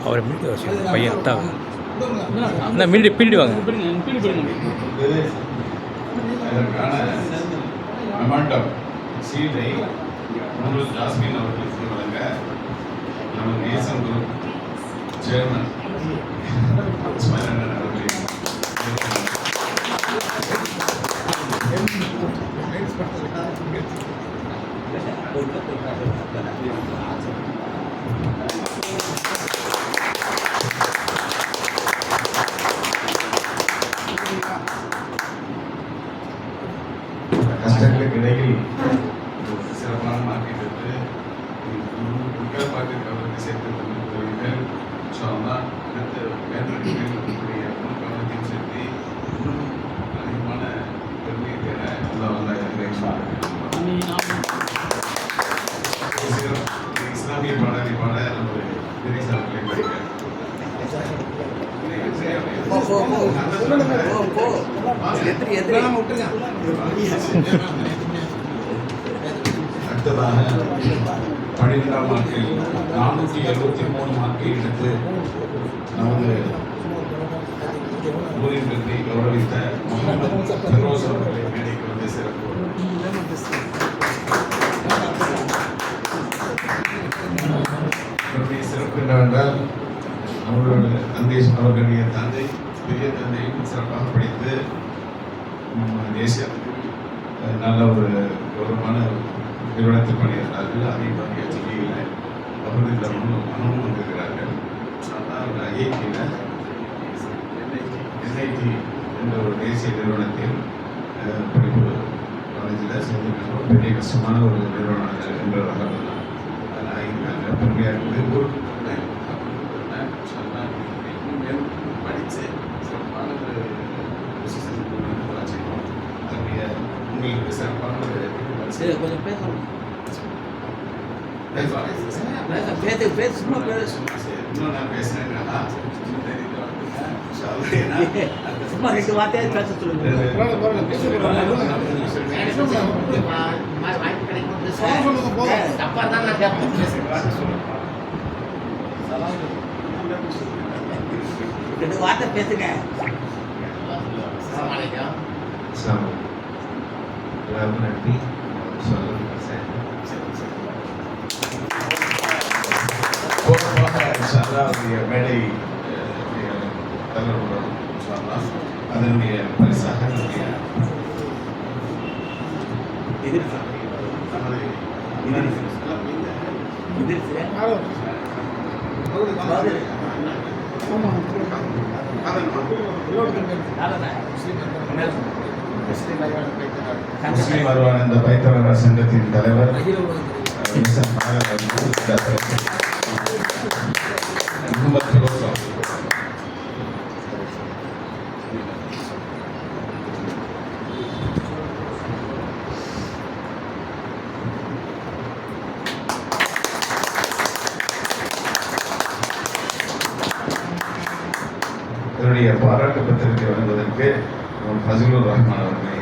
அவரை மீண்டு வர சொல்லுங்க, பையன் அத்தா என்ன பின்னாடி வாங்க. அதற்கான மெமாண்டம் சீட்டை நூறு ஜாஸ்மின் அவர்களுக்கு வழங்க நமது நேசம் குரூப் சேர்மன் ஸ்மைலண்ணன் அவர்களை கஷ்டங்களுக்கு இடையில் சிறப்பான மார்க்கெட் எடுத்து அடுத்ததாக 12ஆம் ஆண்டில் 473 மார்க்கை எடுத்து நமது ஊரின் பெருமை கௌரவித்த முகமது ஃபெரோஸ் அவர்களை மேடைக்கு வந்து சிறப்பு. இவருடைய சிறப்பு என்னவென்றால் அவர்களுடைய தந்தை பெரிய தந்தையும் சிறப்பாக படித்து தேசிய நல்ல ஒரு கௌரவமான நிறுவனத்தில் பணியாற்றார்கள். அதே மாதிரி சென்னையில் அவர்கள் இந்த மனமும் வந்திருக்கிறார்கள். ஆனால் ஐஐடியில் என்ஐடி என்ற ஒரு தேசிய நிறுவனத்தில் படிப்பு காலேஜில் சேர்ந்து பெரிய கஷ்டமான ஒரு நிறுவனம் என்றதாக ஆகியிருக்காங்க. பெருமையாக இருக்குது. ஒரு படித்து சிறப்பான ஒரு உங்களுக்கு சிறப்பான ஒரு கொஞ்சம் பேசணும். சும்மா சும்மா 2 வார்த்தையாக பேச சொல்லுங்க. வாய்ப்பு கிடைக்கும். தப்பா தான் நான் கேட்பேன். 2 வார்த்தை பேசுங்க. எல்லாருக்கும் நன்றி. மேடை தலைவர்களுடன் அதனுடைய பரிசாக முஸ்லிம் வருவானந்த பைத்தவர சங்கத்தின் தலைவர் முகமது ஃபெரோஸ் இதனுடைய பாராட்டு பத்திரிகை வழங்குவதற்கு ஃபசிலுர் ரஹ்மான் அவர்களை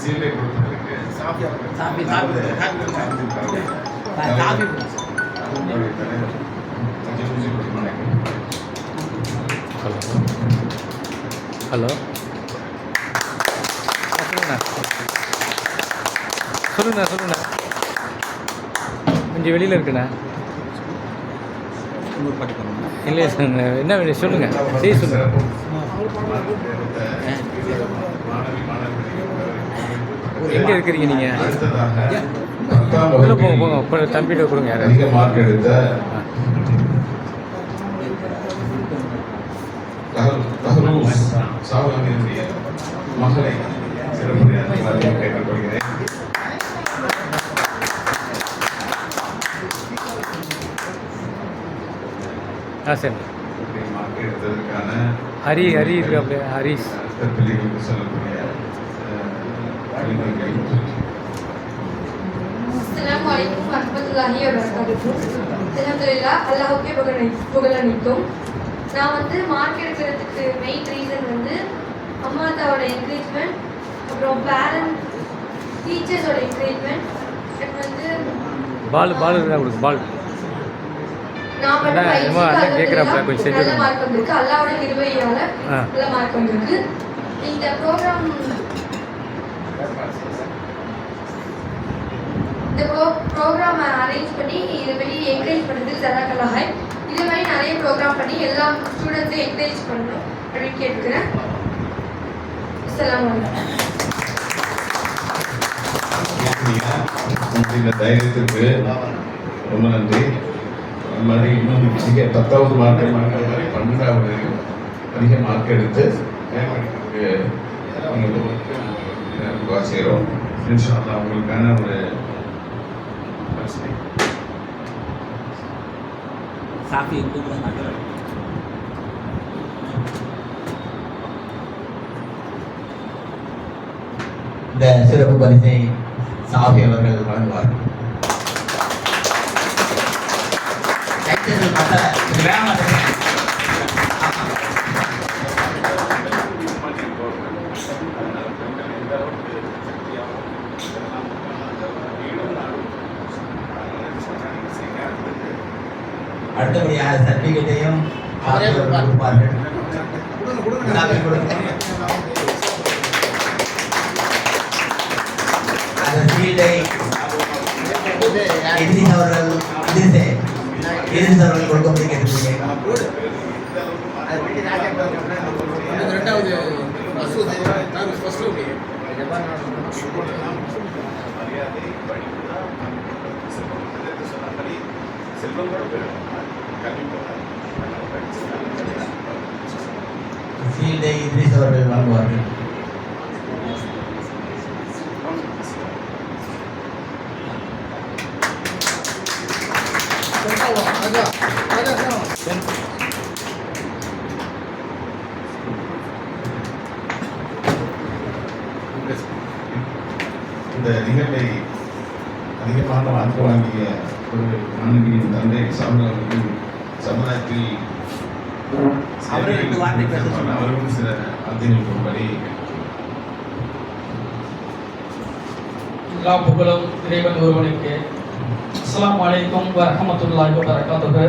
சீலை கொடுப்பதற்கு ஹலோ சொல்லுங்கண்ணா கொஞ்சம் வெளியில் இருக்குண்ணா. இல்லையா சார் என்ன வேணும் சொல்லுங்கள். சரி சொல்லுங்கள். எங்கே இருக்கிறீங்க நீங்கள்? உள்ளே போங்க போங்க தம்பிகிட்ட கொடுங்க. யார் அதிக மார்க் எடுத்த சாவகனுடைய மகளை சிறப்புரையாற்றுமாறு கேட்டுக்கொள்கிறேன். சரி. மார்க் எடுத்ததற்கான ஹரி இருக்கு அப்படியே ஹரிஷ் பிள்ளைகளுக்கு சொல்லக்கூடிய அஸ்ஸலாமு அலைக்கும் வரஹ்மத்துல்லாஹி வபரகாத்துஹு. அல்ஹம்துலில்லாஹ், அல்லாஹ்வுக்கே புகழ் அனைத்தும். நான் வந்து மார்க் எடுக்கிறதுக்கு மெயின் ரீசன் வந்து அம்மா அத்தாவோட என்கரேஜ்மெண்ட், அப்புறம் பேரண்ட் டீச்சர்ஸோட என்கரேஜ்மெண்ட், அண்ட் வந்து பால் இருந்தால் கொடுக்கு பால் நான் பண்ண கேட்குறாப்ல கொஞ்சம் செஞ்சு நல்ல மார்க் வந்திருக்கு. அல்லாஹ்வோட கிருபையால நல்ல மார்க் வந்திருக்கு. இந்த ப்ரோக்ராம் அரேஞ்ச் பண்ணி இது மாதிரி என்கரேஜ் பண்ணுறது ஜஸாக்கல்லாஹ். இது மாதிரி நிறைய ப்ரோக்ராம் பண்ணி எல்லா ஸ்டூடெண்ட்ஸையும் என்கரேஜ் பண்ணணும் அப்படின்னு கேட்டுக்கிறேன். அஸ்ஸலாமு அலைக்கும். இந்த தைரியத்திற்கு ரொம்ப நன்றி. அது மாதிரி இன்னும் அதிக 10வது மார்க் மாதிரி 12வது அதிக மார்க் எடுத்து மேம்படுத்துறதுக்கு உங்களுக்கு செய்கிறோம். இன்ஷா அல்லாஹ் உங்களுக்கான ஒரு சாஃபி கொடுக்குறாங்க. இந்த சிறப்பு பரிசை சாஃபி அவர்கள் வழங்குவார்கள். அடுத்தபடியாக சர்டிபிகேட்டையும் கொடுப்பார்கள். அந்த சீல்டை எதிரிஸ் அவர்கள் கொடுக்கும்படி கேட்டுக்கொள்கிறேன். சீல்டை எதிரிஸ் அவர்கள் வாங்குவார்கள். இந்த நிகழ்வை அதிகமாக வாக்கு வாங்கிய ஒரு மாணவியின் தந்தை சாமியாளர்கள் சமுதாயத்தில் அவர்களும் சில வார்த்தைகள் கூறும்படி எல்லா புகழும் இறைவன் ஒருவனுக்கு. அஸ்ஸலாமு அலைக்கும் வரஹ்மத்துல்லாஹி வபரகாத்துஹு.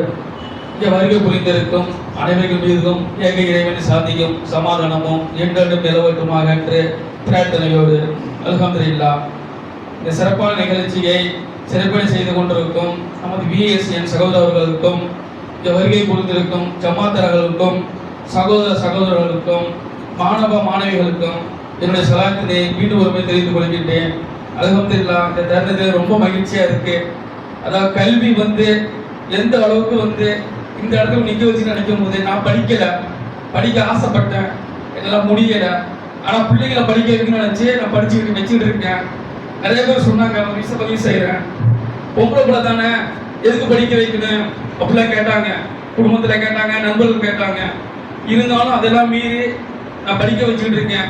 இங்கே வருகை புரிந்திருக்கும் அனைவர்கள் மீதும் ஏக இறைவன் சாந்தியும் சமாதானமும் என்றென்றும் நிலவட்டுமாக என்று பிரார்த்தனையோடு அல்ஹம்துலில்லாஹ். இந்த சிறப்பான நிகழ்ச்சியை சிறப்படை செய்து கொண்டிருக்கும் நமது விஎஸ்என் சகோதரர்களுக்கும் இங்கே வருகை புரிந்திருக்கும் ஜமாத்தர்களுக்கும் சகோதரர்களுக்கும் மாணவ மாணவிகளுக்கும் என்னுடைய சலாத்தினை மீண்டும் ஒருமை தெரிந்து கொள்கின்றேன். அல்ஹம்துலில்லாஹ். இந்த தருணத்தில் ரொம்ப மகிழ்ச்சியாக இருக்குது. அதாவது கல்வி எந்த அளவுக்கு இந்த இடத்துல நிற்க வச்சு நினைக்கும் போது நான் படிக்க ஆசைப்பட்டேன், என்னால் முடியலை. ஆனால் பிள்ளைங்களை படிக்க வைக்கணும்னு நினச்சி நான் வச்சுக்கிட்டு இருக்கேன். நிறைய பேர் சொன்னாங்க, பதிவு செய்கிறேன், பொம்பளை பிள்ளை தானே எதுக்கு படிக்க வைக்கணும் அப்படிலாம் கேட்டாங்க. குடும்பத்தில் கேட்டாங்க, நண்பர்கள் கேட்டாங்க. இருந்தாலும் அதெல்லாம் மீறி நான் படிக்க வச்சுக்கிட்டு இருக்கேன்.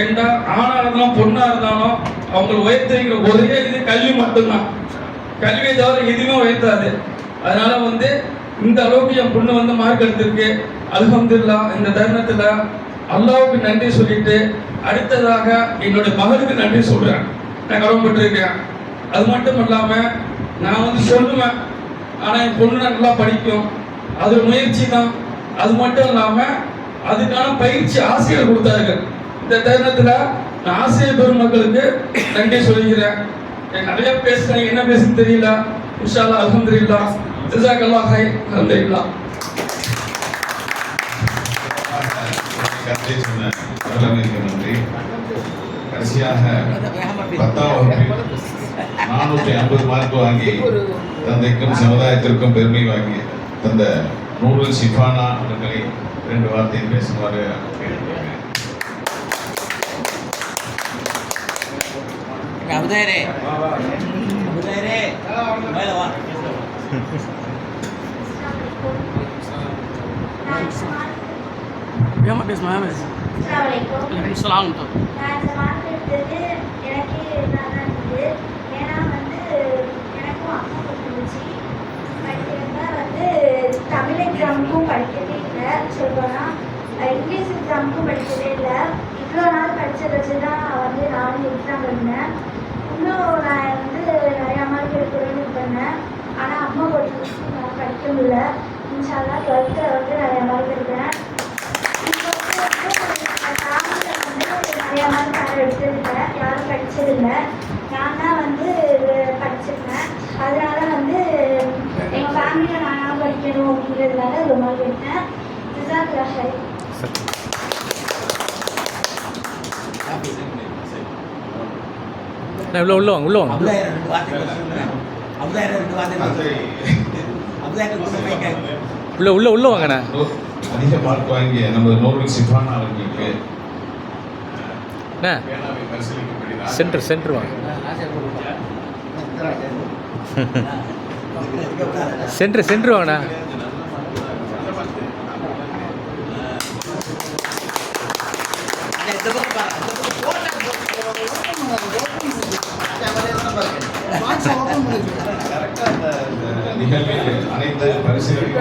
ஏண்டா ஆணாக இருந்தாலும் பொண்ணாக இருந்தாலும் அவங்களை உயர்த்துகிற ஒரே இது கல்வி மட்டும்தான். கல்வியை தவிர எதுவுமே உயர்த்தாது. அதனால இந்த அளவுக்கு என் பொண்ணு மார்க் எடுத்திருக்கு. அல்ஹம்துலில்லாஹ். இந்த தருணத்தில் அல்லாஹ்வுக்கு நன்றி சொல்லிட்டு அடுத்ததாக என்னுடைய மகளுக்கு நன்றி சொல்கிறேன். நான் கடமைப்பட்டிருக்கேன். அது மட்டும் இல்லாமல் நான் சொல்லுவேன், ஆனால் என் பொண்ணு நல்லா படிக்கும், அது முயற்சி தான். அது மட்டும் இல்லாமல் அதுக்கான பயிற்சி ஆசிரியர் கொடுத்தார்கள். இந்த தருணத்தில் நான் ஆசிரியர் பெருமக்களுக்கு நன்றி சொல்லிக்கிறேன். நிறைய பேசுறேன், என்ன பேசுன்னு தெரியல. இன்ஷா அல்லாஹ் அல்ஹம்துலில்லாஹ். ஜஸாக்கல்லாஹ் ஹைர். அல்ஹம்துலில்லாஹ். நன்றி. கடைசியாக 10ஆம் வகுப்பில் 450 மார்க் வாங்கி தந்தைக்கும் சமுதாயத்திற்கும் பெருமை வாங்கி தந்த நூருல் ஷிஃபானா அவர்களை 2 வார்த்தை பேசுமாறு கேட்டுக்கொள்கிறேன். தமிழ் எக்ஸாமுக்கும் படிக்கவே இல்லை, சொல்லணும்னா இங்கிலீஷ் எக்ஸாமுக்கும் படிக்கவே இல்லை. இவ்வளோ நாள் படித்ததை வச்சு தான் நானும் எக்ஸாம் எழுதினேன். இன்னும் நான் நிறையா மார்க் எடுக்கணும்னு பண்ணேன். ஆனால் அம்மா போட்டு வச்சு நான் படிக்க முடியல. இன்ஷா அல்லாஹ் 12th நிறையா மார்க் எடுக்கிறேன். ஃபேமிலியில் நிறையா மார்க் யாரும் எடுத்ததில்லை, யாரும் படித்ததில்லை. நான் தான் படிச்சிருக்கேன். அதனால எங்கள் ஃபேமிலியில் நான் படிக்கணும் அப்படிங்கிறதுனால ஒரு மார்க் எடுத்தேன். ஜஸாக்கல்லாஹ் ஹைர். உள்ள வாங்க. உள்ள வாங்கண்ணா. அதிக மார்க் வாங்கிய நமது நூருல் ஷிஃபானா அவர்களுக்கு சென்டர் வாங்க. சென்டர் வாங்கண்ணா. நிகழ்வில் அனைத்து பரிசுகளையும்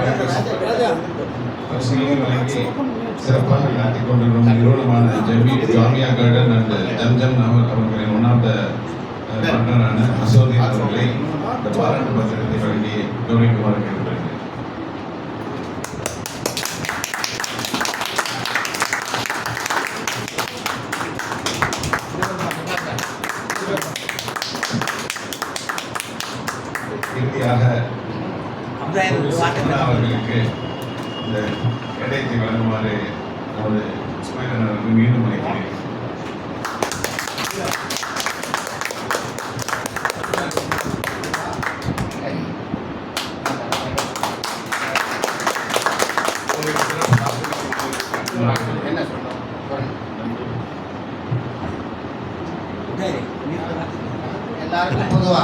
வழங்கி சிறப்பாக நடத்தி கொண்டிருக்கும் நிறுவனமான ஜாமியா கார்டன் அண்ட் ஜம்ஜம் அவர்களின் ஒன்னாவது பார்ட்னரான அசோதீன் அவர்களை இந்த பாராட்டு பத்திரத்தை வழங்கி கௌரவிக்குமாறு கேட்டுக்கொள்கிறேன். இறுதியாக அவர்களுக்கு இந்த கேடயத்தை வழங்குமாறு நமது ஸ்மைலன் அவர்கள் மீண்டும் அழைக்கிறேன். என்ன சொல்றோம்? எல்லாருக்கும் பொதுவா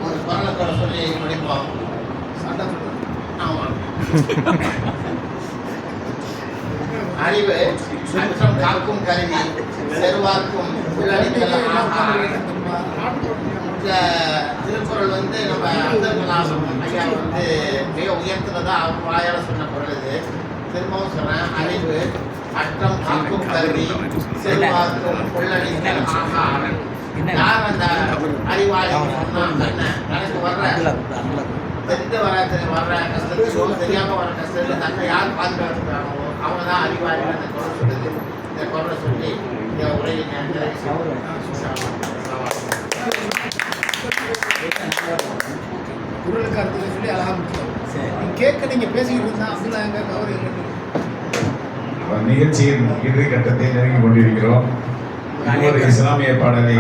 ஒரு குரலத்தோட சொல்லி முடிப்போம். ஆமா. அறிவு அற்றம் காக்கும் கருவி செருவாக்கும் உள்ளடித்தல் ஆகாரம். இந்த திருக்குறள் வந்து நம்ம அந்தர்கலாம் ஐயா வந்து மிக உயர்த்துனதா அவர் வாயால சொன்ன குறள் இது. திரும்பவும் சொன்னேன், அறிவு அற்றம் காக்கும் கருவி செருவாக்கும் உள்ளடித்தல் ஆகாரம். யார் அந்த அறிவாளி சொன்னா என்ன எனக்கு வர்ற தெரிந்து வர்ற கஷ்டத்தையும் தெரியாம வர கஷ்டத்தையும் தன்னை யார் பாதுகாத்துக்கிறாங்களோ அவங்க தான் அறிவாளி அந்த குரல் சொல்லுது. இந்த குரலை சொல்லி இந்த உரையை குரலுக்கு அர்த்தத்தை சொல்லி அழகா முக்கியம் கேட்க நீங்க பேசிக்கிட்டு இருந்தா அப்படிலாம் எங்க கவரை நிகழ்ச்சியின் இறுதி கட்டத்தை நெருங்கி கொண்டிருக்கிறோம். ஒரு இஸ்லாமிய பாடலை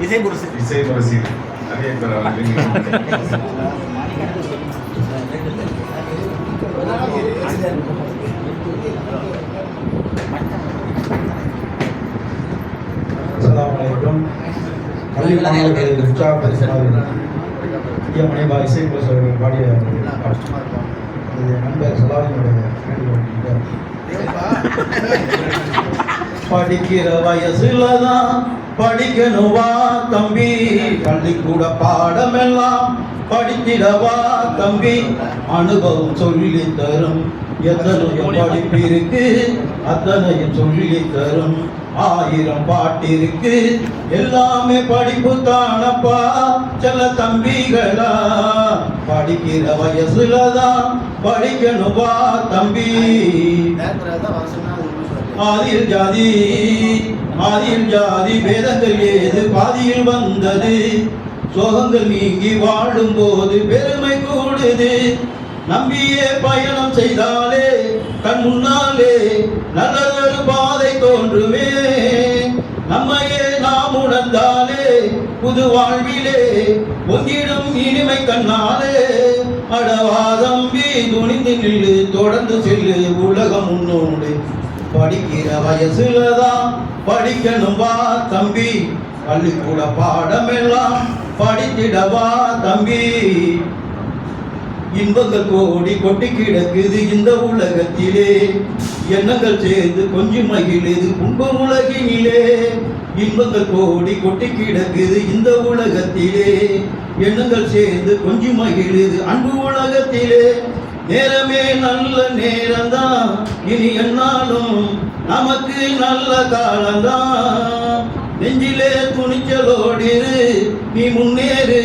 இசை முரசி அரியப்பர் அவர்கள் பள்ளி மாணவர்களை உற்சாகப்படுத்தினார்கள். மனைவா இசை அவர்கள் பாடிய நண்பர் சலாவினுடைய படிக்கிற வயசுலதான் படிக்கணுவா தம்பி, பள்ளிக்கூட பாடமெல்லாம் படித்திடவா தம்பி, அனுபவம் சொல்லி தரும் எத்தனையும் படிப்பிருக்கு அத்தனையும் சொல்லி தரும். 1000 பாட்டிருக்கு எல்லாமே படிப்பு தானப்பா செல்ல தம்பிகளா, படிக்கிற வயசுலதான் படிக்கணுவா தம்பி. ஆதியில் ஜாதி வேதங்கள் ஏது பாதியில் வந்தது, சோகங்கள் நீங்கி வாழும் போது பெருமை கூடுது. நம்பியே பயணம் செய்தாலே கண் முன்னாலே நல்லதொரு பாதை தோன்றுமே, நம்மையே நாம் உணர்ந்தாலே புது வாழ்விலே பொங்கிடும் இனிமை கண்ணாலே. அடவா தம்பி துணிந்து நில்லு தொடர்ந்து செல்லு உலகம் உன்னோடு, படிக்கிற வயசுலதான் படிக்கணும் வா தம்பி, பள்ளிக்கூட பாடமெல்லாம் படித்திடவா தம்பி. இன்பங்கள் கோடி கொட்டி கிடக்குது இந்த உலகத்திலே, எண்ணங்கள் சேர்ந்து கொஞ்சம் மகிழுது துன்ப உலகினிலே. இன்பங்கள் கோடி கொட்டி கிடக்குது இந்த உலகத்திலே, எண்ணங்கள் சேர்ந்து கொஞ்சம் மகிழுது அன்பு உலகத்திலே. நேரமே நல்ல நேரம்தான் இனி என்னாலும் நமக்கு நல்ல காலம்தான். நெஞ்சிலே துணிச்சலோடிரு நீ முன்னேறு,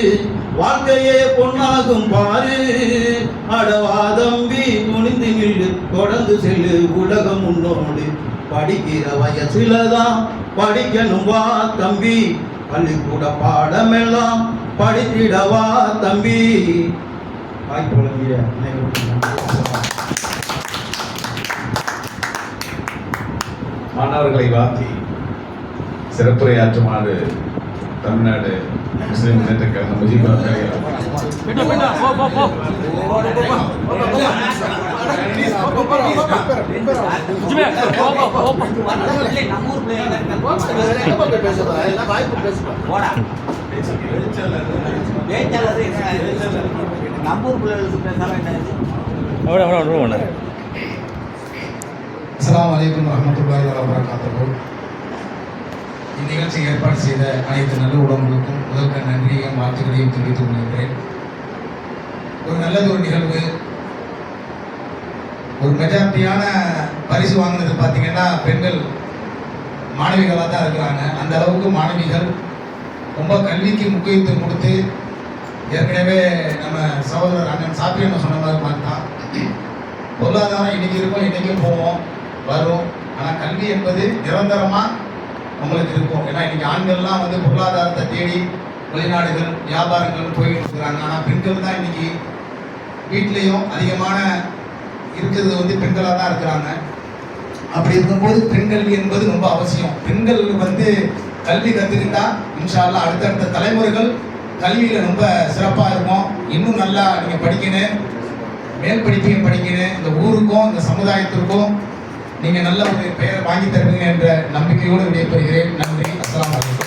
வாழ்க்கையே பொன்னாகும் பாரு. அடவா தம்பி துணிந்து நில்லு தொடர்ந்து செல்லு உலகம் முன்னோடு, படிக்கிற வயசுலதான் படிக்கணும் வா தம்பி, பள்ளிக்கூட பாடமெல்லாம் படித்திடவா தம்பி. மாணவர்களை வாழ்த்தி சிறப்புரையாற்றுமாறு தமிழ்நாடு முஸ்லிம் முன்னேற்ற கழகம் முஜிபா அவ்வளோ அஸ்ஸலாமு அலைக்கும் வரஹ்மத்துல்லாஹி வபரகாத்துஹு. இந்நிகழ்ச்சி ஏற்பாடு செய்த அனைத்து நல்ல உடம்புகளுக்கும் முதற்க நன்றியையும் வாழ்த்துக்களையும் தெரிவித்துக் கொள்கிறேன். ஒரு நல்லது ஒரு நிகழ்வு. ஒரு மெஜாரிட்டியான பரிசு வாங்கினது பார்த்தீங்கன்னா பெண்கள் மாணவிகளாக தான் இருக்கிறாங்க. அந்த அளவுக்கு மாணவிகள் ரொம்ப கல்விக்கு முக்கியத்துவம் கொடுத்து, ஏற்கனவே நம்ம சகோதரர் அண்ணன் சாப்பியன்னு சொன்ன மாதிரி தான் பொருளாதாரம் இன்னைக்கு இருக்கும், இன்றைக்கும் போவோம் வரும். ஆனால் கல்வி என்பது நிரந்தரமாக உங்களுக்கு இருக்கும். ஏன்னா இன்றைக்கி ஆண்கள்லாம் வந்து பொருளாதாரத்தை தேடி வெளிநாடுகள் வியாபாரங்கள் போயிட்டு இருக்கிறாங்க. ஆனால் பெண்கள் தான் இன்றைக்கி வீட்லேயும் அதிகமான இருக்கிறது வந்து பெண்களாக தான் இருக்கிறாங்க. அப்படி இருக்கும்போது பெண் கல்வி என்பது ரொம்ப அவசியம். பெண்கள் வந்து கல்வி கற்றுக்கிட்டா இன்ஷா அல்லாஹ் அடுத்தடுத்த தலைமுறைகள் கல்வியில் ரொம்ப சிறப்பாக இருக்கும். இன்னும் நல்லா நீங்கள் படிக்கணும், மேல் படிப்பையும் படிக்கணும். இந்த ஊருக்கும் இந்த சமுதாயத்திற்கும் நீங்கள் நல்ல ஒரு பெயரை வாங்கி தருவீங்க என்ற நம்பிக்கையோடு விடைபெறுகிறேன். நன்றி. அஸ்ஸலாமு அலைக்கும்.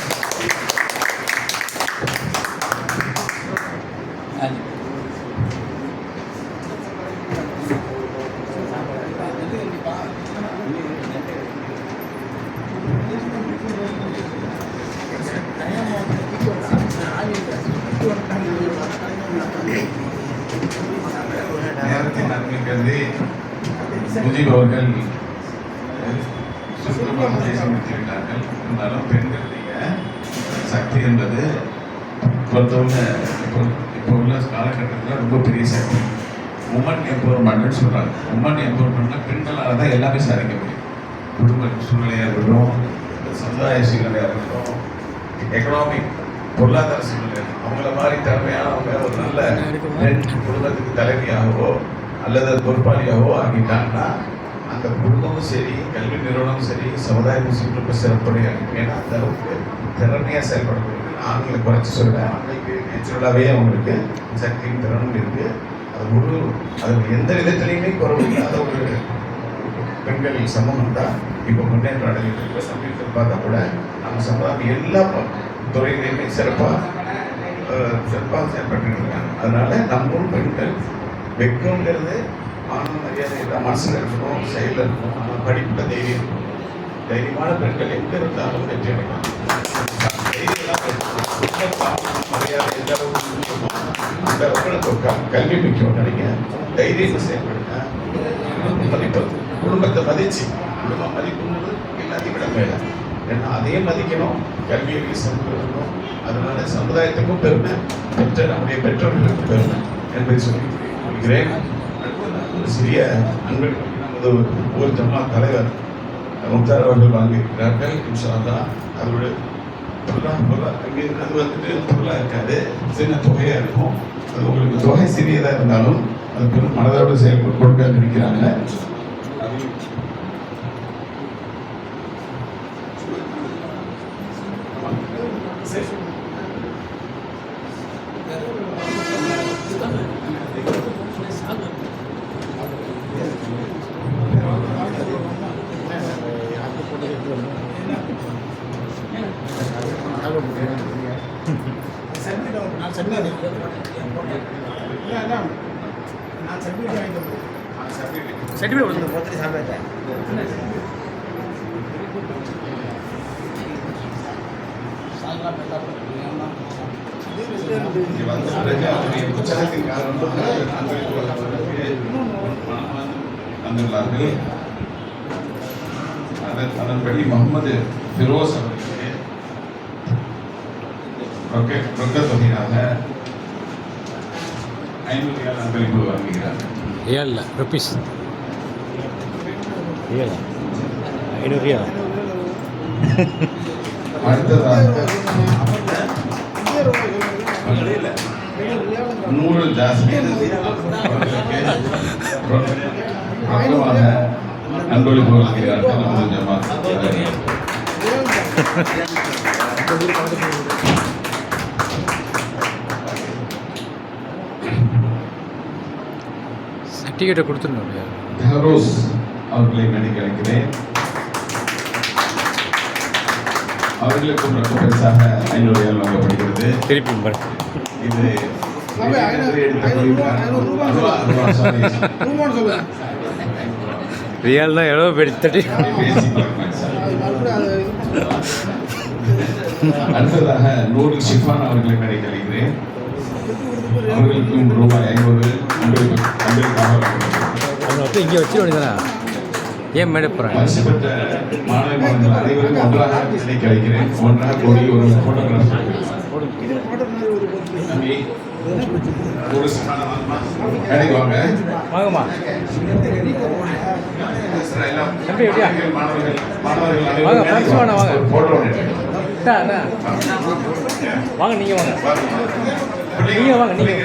நேரத்தை நன்மை கருதி முஜீப் அவர்கள் சுருக்கமாக பேசி முடித்துவிட்டார்கள். இருந்தாலும் பெண்களுடைய சக்தி என்பது இப்போ உள்ள காலகட்டத்தில் ரொம்ப பெரிய சக்தி. உமன் எம்பவர்மெண்ட்னு சொல்கிறாங்க. உமன் எம்பவர்மெண்ட்னா பெண்களால் தான் எல்லாமே சாதிக்க முடியும். குடும்ப சூழ்நிலையாக இருக்கட்டும், சமுதாய சூழ்நிலையாக இருக்கட்டும், எக்கனாமிக் பொருளாதார சூழ்நிலை, அவங்கள மாதிரி திறமையானவங்க ஒரு நல்ல பெண் குடும்பத்துக்கு தலைவியாகவோ அல்லது பொறுப்பாளியாகவோ ஆகிட்டாங்கன்னா அந்த குடும்பமும் சரி, கல்வி நிறுவனமும் சரி, சமுதாயமும் சரி ரொம்ப சிறப்புடையாக. ஏன்னா அந்த அளவுக்கு திறமையாக செயல்படக்கூடிய ஆண்களை குறைச்சி சொல்ல, ஆண்களுக்கு நேச்சுரலாகவே அவங்களுக்கு சக்தியும் திறனும் இருக்குது. அது எந்த விதத்திலையுமே குறவு இல்லாத ஒரு பெண்கள் சமூகம் தான் இப்போ முன்னேற்றம் அடைஞ்சிட்டு இருக்க. சமீபத்தில் பார்த்தா கூட நம்ம சமுதாயம் எல்லா துறையிலையுமே சிறப்பாக செயல்பட்டு இருக்காங்க. அதனால நம்ம பெண்கள் வெக்கங்கிறது மாணவ மரியாதை எல்லாம் மனசில் இருக்கணும், செயலில் இருக்கணும். ஆனால் படிப்பில் தைரியம் இருக்கணும். தைரியமான பெண்கள் எங்கே இருந்தாலும் வெற்றி அடையலாம். மரியாதை எந்த அளவுக்கு அந்த அளவுக்கு கல்வி முக்கியம். நினைக்க தைரியத்தை செயல்படுங்க. மதிப்பது குடும்பத்தை மதிச்சு, குடும்பம் மதிப்புங்கிறது எல்லாத்தையும் விட மேலே. ஏன்னா அதையும் மதிக்கணும், கல்வியை செலுத்தணும். அதனால சமுதாயத்துக்கும் பெருமை, நம்முடைய பெற்றோர்களுக்கும் பெருமை என்பதை சொல்லி கொள்கிறேன். ஒரு சிறிய அன்பு நமது ஊர் ஜம்மா தலைவர் முக்தார் அவர்கள் வாங்கியிருக்கிறார்கள். இன்ஷா அல்லாஹ் அதோட அங்கே அது வந்துட்டு பொருளாக இருக்காது, சின்ன தொகையாக இருக்கும். அது உங்களுக்கு தொகை சிறியதாக இருந்தாலும் அது பெரும் மனதோடு செயல்பட்டு கொடுக்க இருக்கிறாங்க. அதன்படி முகமது ஃபிரோஸ் அவர்களுக்கு ரொக்க தொகையாக 500 அன்பளிப்பு வழங்குகிறார். 7 ருபீஸ் 500. அடுத்ததாக 100 ஜாஸ்மின் ரொக்கமாக அன்பளிப்பு வழங்குகிறார்கள். நமது ஜமாத் சர்டிஃபிகேட்டை கொடுத்துருந்தோம். ஹரோஸ் அவர்களை நடிக்க அழைக்கிறேன். அவர்களுக்கும் ரொம்ப பெருசாக 500 வழங்கப்படுகிறது. திருப்பி இது ரியால் தான் எவ்வளோ பெரிய தட்டி பேசி பார்க்கலாம் சார். அடுத்ததாக நூறு ஷிஃபான் அவர்களை மேடை கழிக்கிறேன். அவர்களுக்கும் ரூபாய் 500 அன்பளிப்பாக வழங்கப்படுகிறது. அவங்க வந்து இங்கே வச்சு வேண்டியதானே ஏன் மேடை போகிறாங்க? பரிசு பெற்ற மாணவ மாணவர்கள் அனைவரும் ஒன்றாக இணை கழிக்கிறேன். ஒன்றாக கூடி ஒரு போட்டோகிராஃப் தம்பி ஒரு ஷிஃபான் மேடைக்கு வாங்க. வாங்கம்மா தம்பி எப்படியா மாணவர்கள் வாங்க ஃப்ரெண்ட்ஸ் வாங்க வாங்க ஒரு போட்டோ எடுத்துக்கலாம். அண்ணா வாங்க நீங்கள் வாங்க நீங்கள் வாங்க நீங்கள்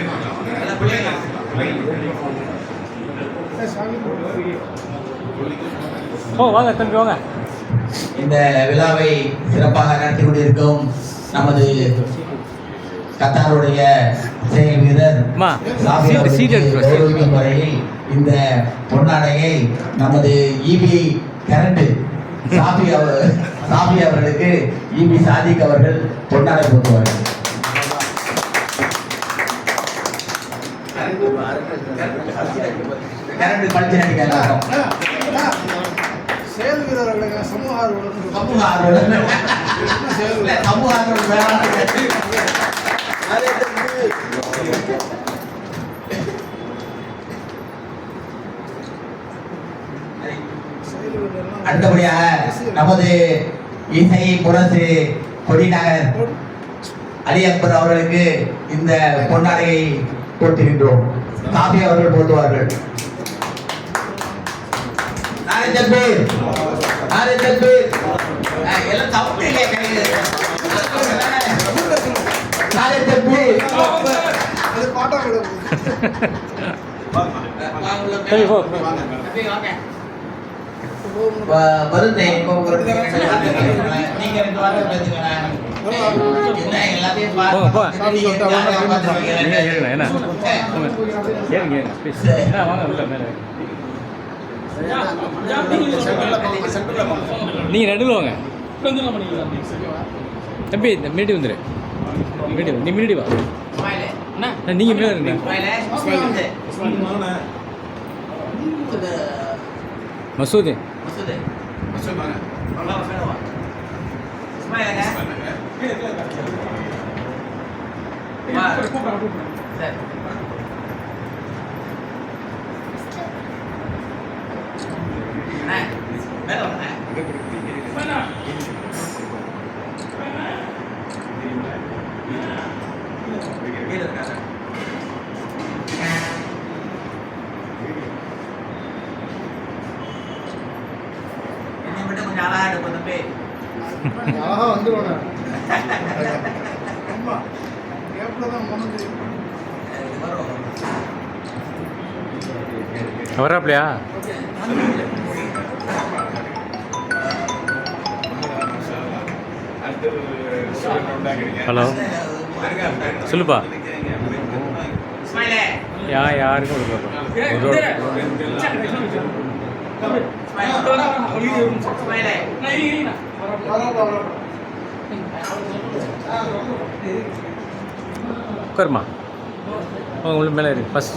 ஓ வாங்க தம்பி வாங்க. இந்த விழாவை சிறப்பாக நடத்தி கொண்டிருக்கும் நமது கத்தாருடைய செயல் வீரர் அம்மா, சாஃபி சீட் அவர்களுக்கு எடுத்துட்டு வா, கௌரவிக்கும் வரையில் இந்த பொன்னாடையை நமது இபி கரண்ட் சாஃபி அவர்களுக்கு இபி சாதிக் அவர்கள் பொன்னாடை போட்டுவார்கள். கரண்ட் பழிச்சு நடிக்கலாம். செயல் வீரர்களுக்கு சமூக ஆர்வலர் சமூக ஆர்வலர் சமூக ஆர்வலர் வேளாண் அடுத்தபடியாக நமது இசை முரசு கொடிநகர் அலி அக்பர் அவர்களுக்கு இந்த பொன்னாடையை போட்டுகின்றோம். காபி அவர்கள் போட்டுவார்கள். எல்லாம் தப்பு இல்லையா கையில் சரி போ வருந்தை நீங்க 2 வாரம் பேசுங்களேன். எல்லாத்தையும் நீங்கள் ஏறுங்க என்ன ஏறுங்க ஏறுங்க ப்ளீஸ் என்ன வாங்க உள்ள மேலே நீங்கள் நடுவில் வாங்க தம்பி இந்த முன்னாடி வந்துடு நீ முன்னாடி வா அண்ணா நீங்கள் மேலே இருங்க மசூது அழகா வந்துருவாங்க. அம்மா கேப்ல தான் மனது வராப்லையா ஹலோ சொல்லுப்பா யாருக்கும் உட்காருமா உங்களுக்கு மேலே இருக்கு ஃபஸ்ட்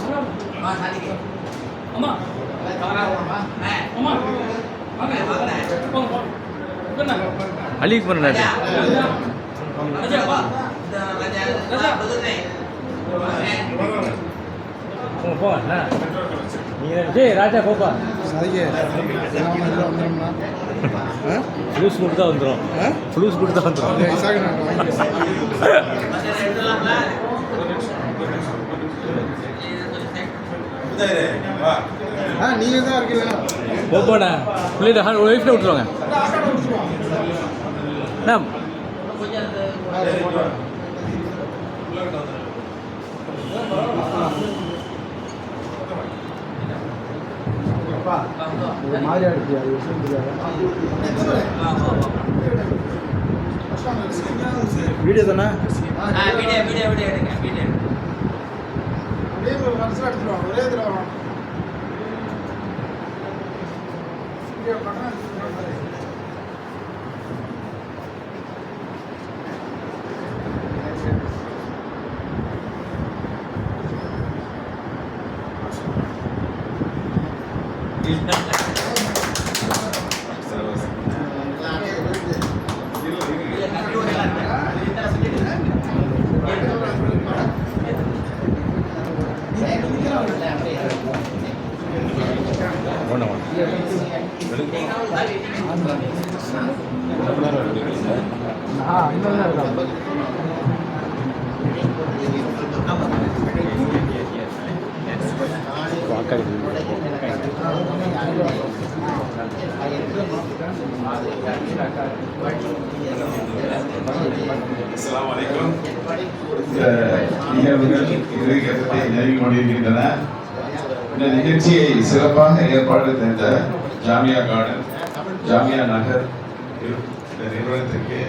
அலிக்கு பண்ண போங்க நீங்கள் ராஜா போப்பா ஃப்ளூஸ் கொடுத்தா வந்துடும் ஃப்ளூஸ் கொடுத்தா வந்துடும் நீங்க தான் இருக்கீங்க. போப்பாண்ணா பிள்ளைகிட்ட ஒய்ஃபில் விட்டுருவாங்க அண்ணா மாதிரியா இருக்கியா வீடியோ தானே அப்படியே ஒரு வருஷம் எடுத்துருவாங்க ஒரே தடவை Thank you. அஸ்ஸலாமு அலைக்கும். இந்த நிகழ்வுகள் இறுதிக்கட்டத்தை நெருங்கி கொண்டிருக்கின்றன. இந்த நிகழ்ச்சியை சிறப்பாக ஏற்பாடு செய்த ஜாமியா கார்டன், ஜாமியா நகர் இந்த நிறுவனத்திற்கு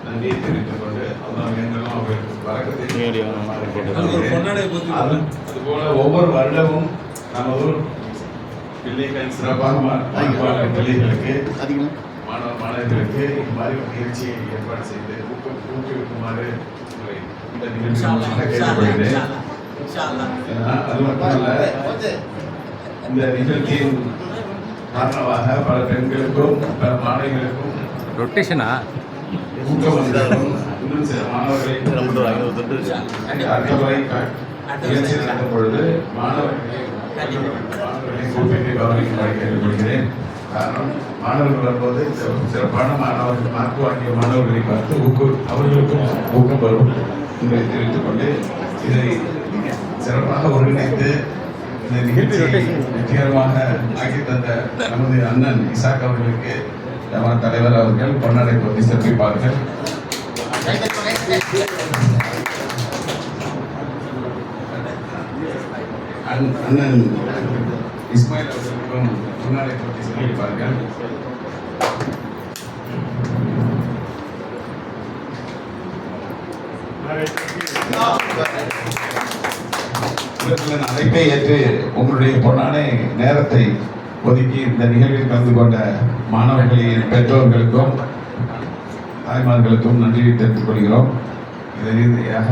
நன்றியை தெரிவித்துக் கொண்டு அவர்களும் அவர்களுக்கு வழக்கத்தை அதுபோல ஒவ்வொரு வருடமும் நமது பிள்ளைகள் சிறப்பாக பிள்ளைகளுக்கு மாணவ மாணவர்களுக்கு இது மாதிரி ஒரு நிகழ்ச்சியை ஏற்பாடு செய்து ஊக்குவிக்குமாறு இந்த நிகழ்ச்சி கேட்டுக்கொள்கிறேன். அது மட்டுமல்ல, இந்த நிகழ்ச்சியின் காரணமாக பல பெண்களுக்கும் பல மாணவிகளுக்கும் ரொட்டேஷனா ஊக்கம் வந்தாலும் இன்னும் சில மாணவர்களை நிகழ்ச்சி நடத்தும் பொழுது மாணவர்களை கூப்பிட்டு கவனிக்குமாறு கேட்டுக்கொள்கிறேன். காரணம், மாணவர்கள் வரும்போது சிறப்பான மாணவர்கள் மார்க் வாங்கிய மாணவர்களை பார்த்து அவர்களுக்கும் ஊக்கம் வரும் என்பதை தெரிவித்துக் கொண்டு இதை சிறப்பாக ஒருங்கிணைத்து இந்த நிகழ்ச்சியை வெற்றிகரமாக ஆக்கி தந்த நமது அண்ணன் இசாக் அவர்களுக்கு நமது தலைவர் அவர்கள் பொன்னாடை போட்டி சிறப்பிப்பார்கள். அண்ணன் இஸ்மாயில் அவர்களுக்கும் பொன்னாடை போட்டி சிறப்பிப்பார்கள். இவர்களின் அழைப்பை ஏற்று உங்களுடைய பொன்னாடை நேரத்தை ஒதுக்கி இந்த நிகழ்வில் கலந்து கொண்ட மாணவர்களின் பெற்றோர்களுக்கும் தாய்மார்களுக்கும் நன்றியை தெரிவித்துக் கொள்கிறோம். இதை ரீதியாக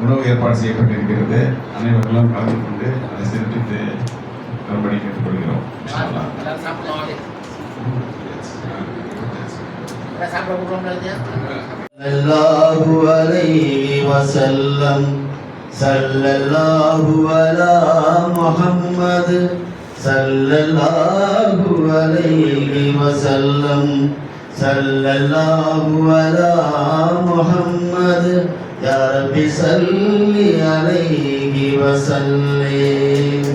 உணவு ஏற்பாடு செய்யப்பட்டிருக்கிறது. அனைவர்களும் கலந்து கொண்டு அதை சிறப்பித்து வரும்படி கேட்டுக்கொள்கிறோம். ஸல்லல்லாஹு அலைஹி வஸல்லம் ஸல்லல்லாஹு அலா முஹம்மது ஸல்லல்லாஹு அலைஹி வஸல்லம் ஸல்லல்லாஹு அலா முஹம்மது யா ரப்பி ஸல்லி அலைஹி வஸல்லிம்.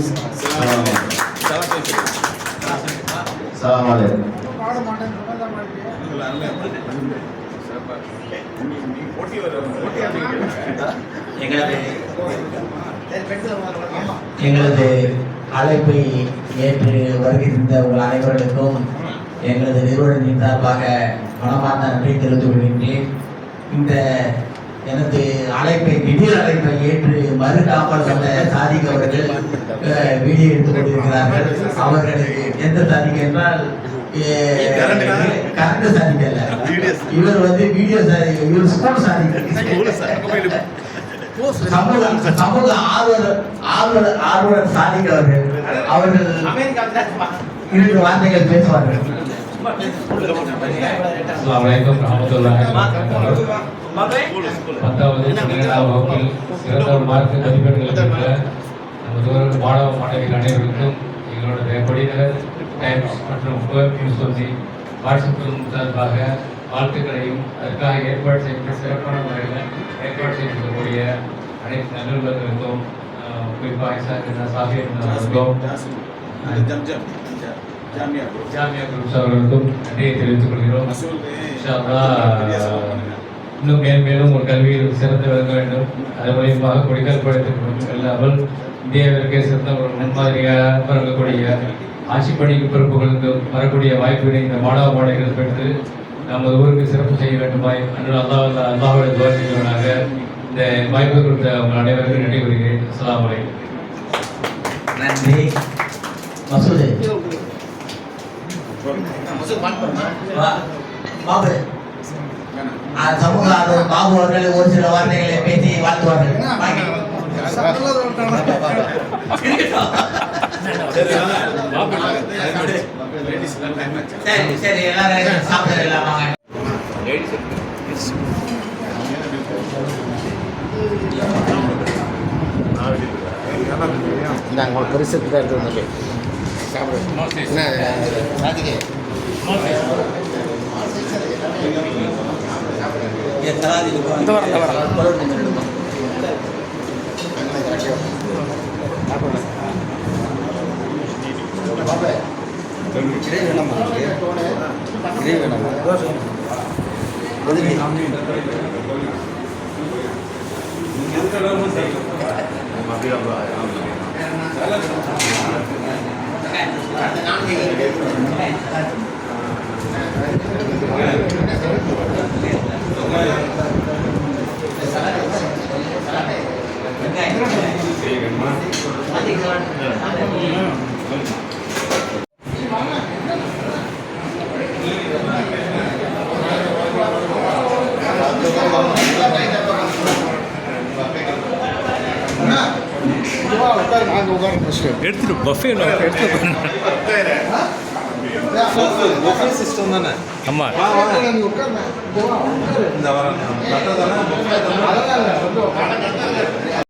அஸ்ஸலாமு அலைக்கும். எங்களது அழைப்பை ஏற்று வருகின்ற உங்கள் அனைவர்களுக்கும் எங்களது நிறுவனத்தின் சார்பாக மனமார்ந்த நன்றி தெரிவித்துக் கொள்கின்றேன். இந்த எனது அழைப்பை திடீர் அழைப்பை ஏற்று மறுக்காமல் வந்த சாதிக் அவர்கள் வீடியோ எடுத்துக் கொண்டிருக்கிறார்கள். அவர்களுக்கு எந்த சாதிக்கு என்றால் கரண்ட் சாதிக்கு அல்ல, இவர் வீடியோ சாதி, இவர் ஸ்கூல் சாதிக்கு சமூக ஆர்வலர் சாதிக் அவர்கள் இரண்டு வார்த்தைகள் பேசுவார்கள். அஸ்ஸலாமு அலைக்கும் வரஹ்மத்துல்லாஹி வபரகாத்துஹு. 10வது 12ஆம் வகுப்பில் சிறந்த மார்க் மதிப்பெண்கள் பெற்ற நமது மாணவ மாணவிகள் அனைவருக்கும் எங்களோட கொடிநகர் டைம்ஸ் மற்றும் நியூஸ் வாட்ஸ்அப் சார்பாக வாழ்த்துக்களையும் அதற்காக ஏற்பாடு செய்யப்பட்ட சிறப்பான முறையில் ஏற்பாடு செய்யப்படக்கூடிய அனைத்து நல்லுள்ளங்களுக்கும் குறிப்பாக சாஃபியர்களுக்கும் ஜாமியா குரூப்ஸ் அவர்களுக்கும் நன்றியை தெரிவித்துக் கொள்கிறோம். இன்னும் மேலும் ஒரு கல்வியில் சிறந்து விளங்க வேண்டும். அதன் மூலியமாக குடிக்கல் படைத்துக் இல்லாமல் இந்தியாவிற்கே சிறந்த ஒரு முன்மாதிரியாக வழங்கக்கூடிய ஆட்சிப்பணிக்கு பொறுப்புகளுக்கு வரக்கூடிய வாய்ப்புகளை இந்த மாணவ மாணவிகள் பெற்று நமது ஊருக்கு சிறப்பு செய்ய வேண்டுமாய் அன்று அல்லாஹ்வுடைய துஆ செய்வனாக இந்த வாய்ப்பு கொடுத்த உங்கள் அனைவருக்கும் நன்றி கூறுகிறேன். அஸ்ஸலாமு அலைக்கும். நன்றி. மசூது பாபு சமூக ஆர்வலர் பாபு அவர்கள் ஒரு சில வார்த்தைகளை பேசி வாழ்த்துவார்கள். சரி சரி, எல்லாரும் சாப்பிடலாம். இந்தாங்க உங்களுக்கு பெருசுக்கு தான் எடுத்து வந்து சாப்பிடுங்க. என்ன ராதிகே எடுத்துட்டு பஃபே எடுத்துட்டு சிஸ்டம் தானே ஆமாம் இந்த வாரம்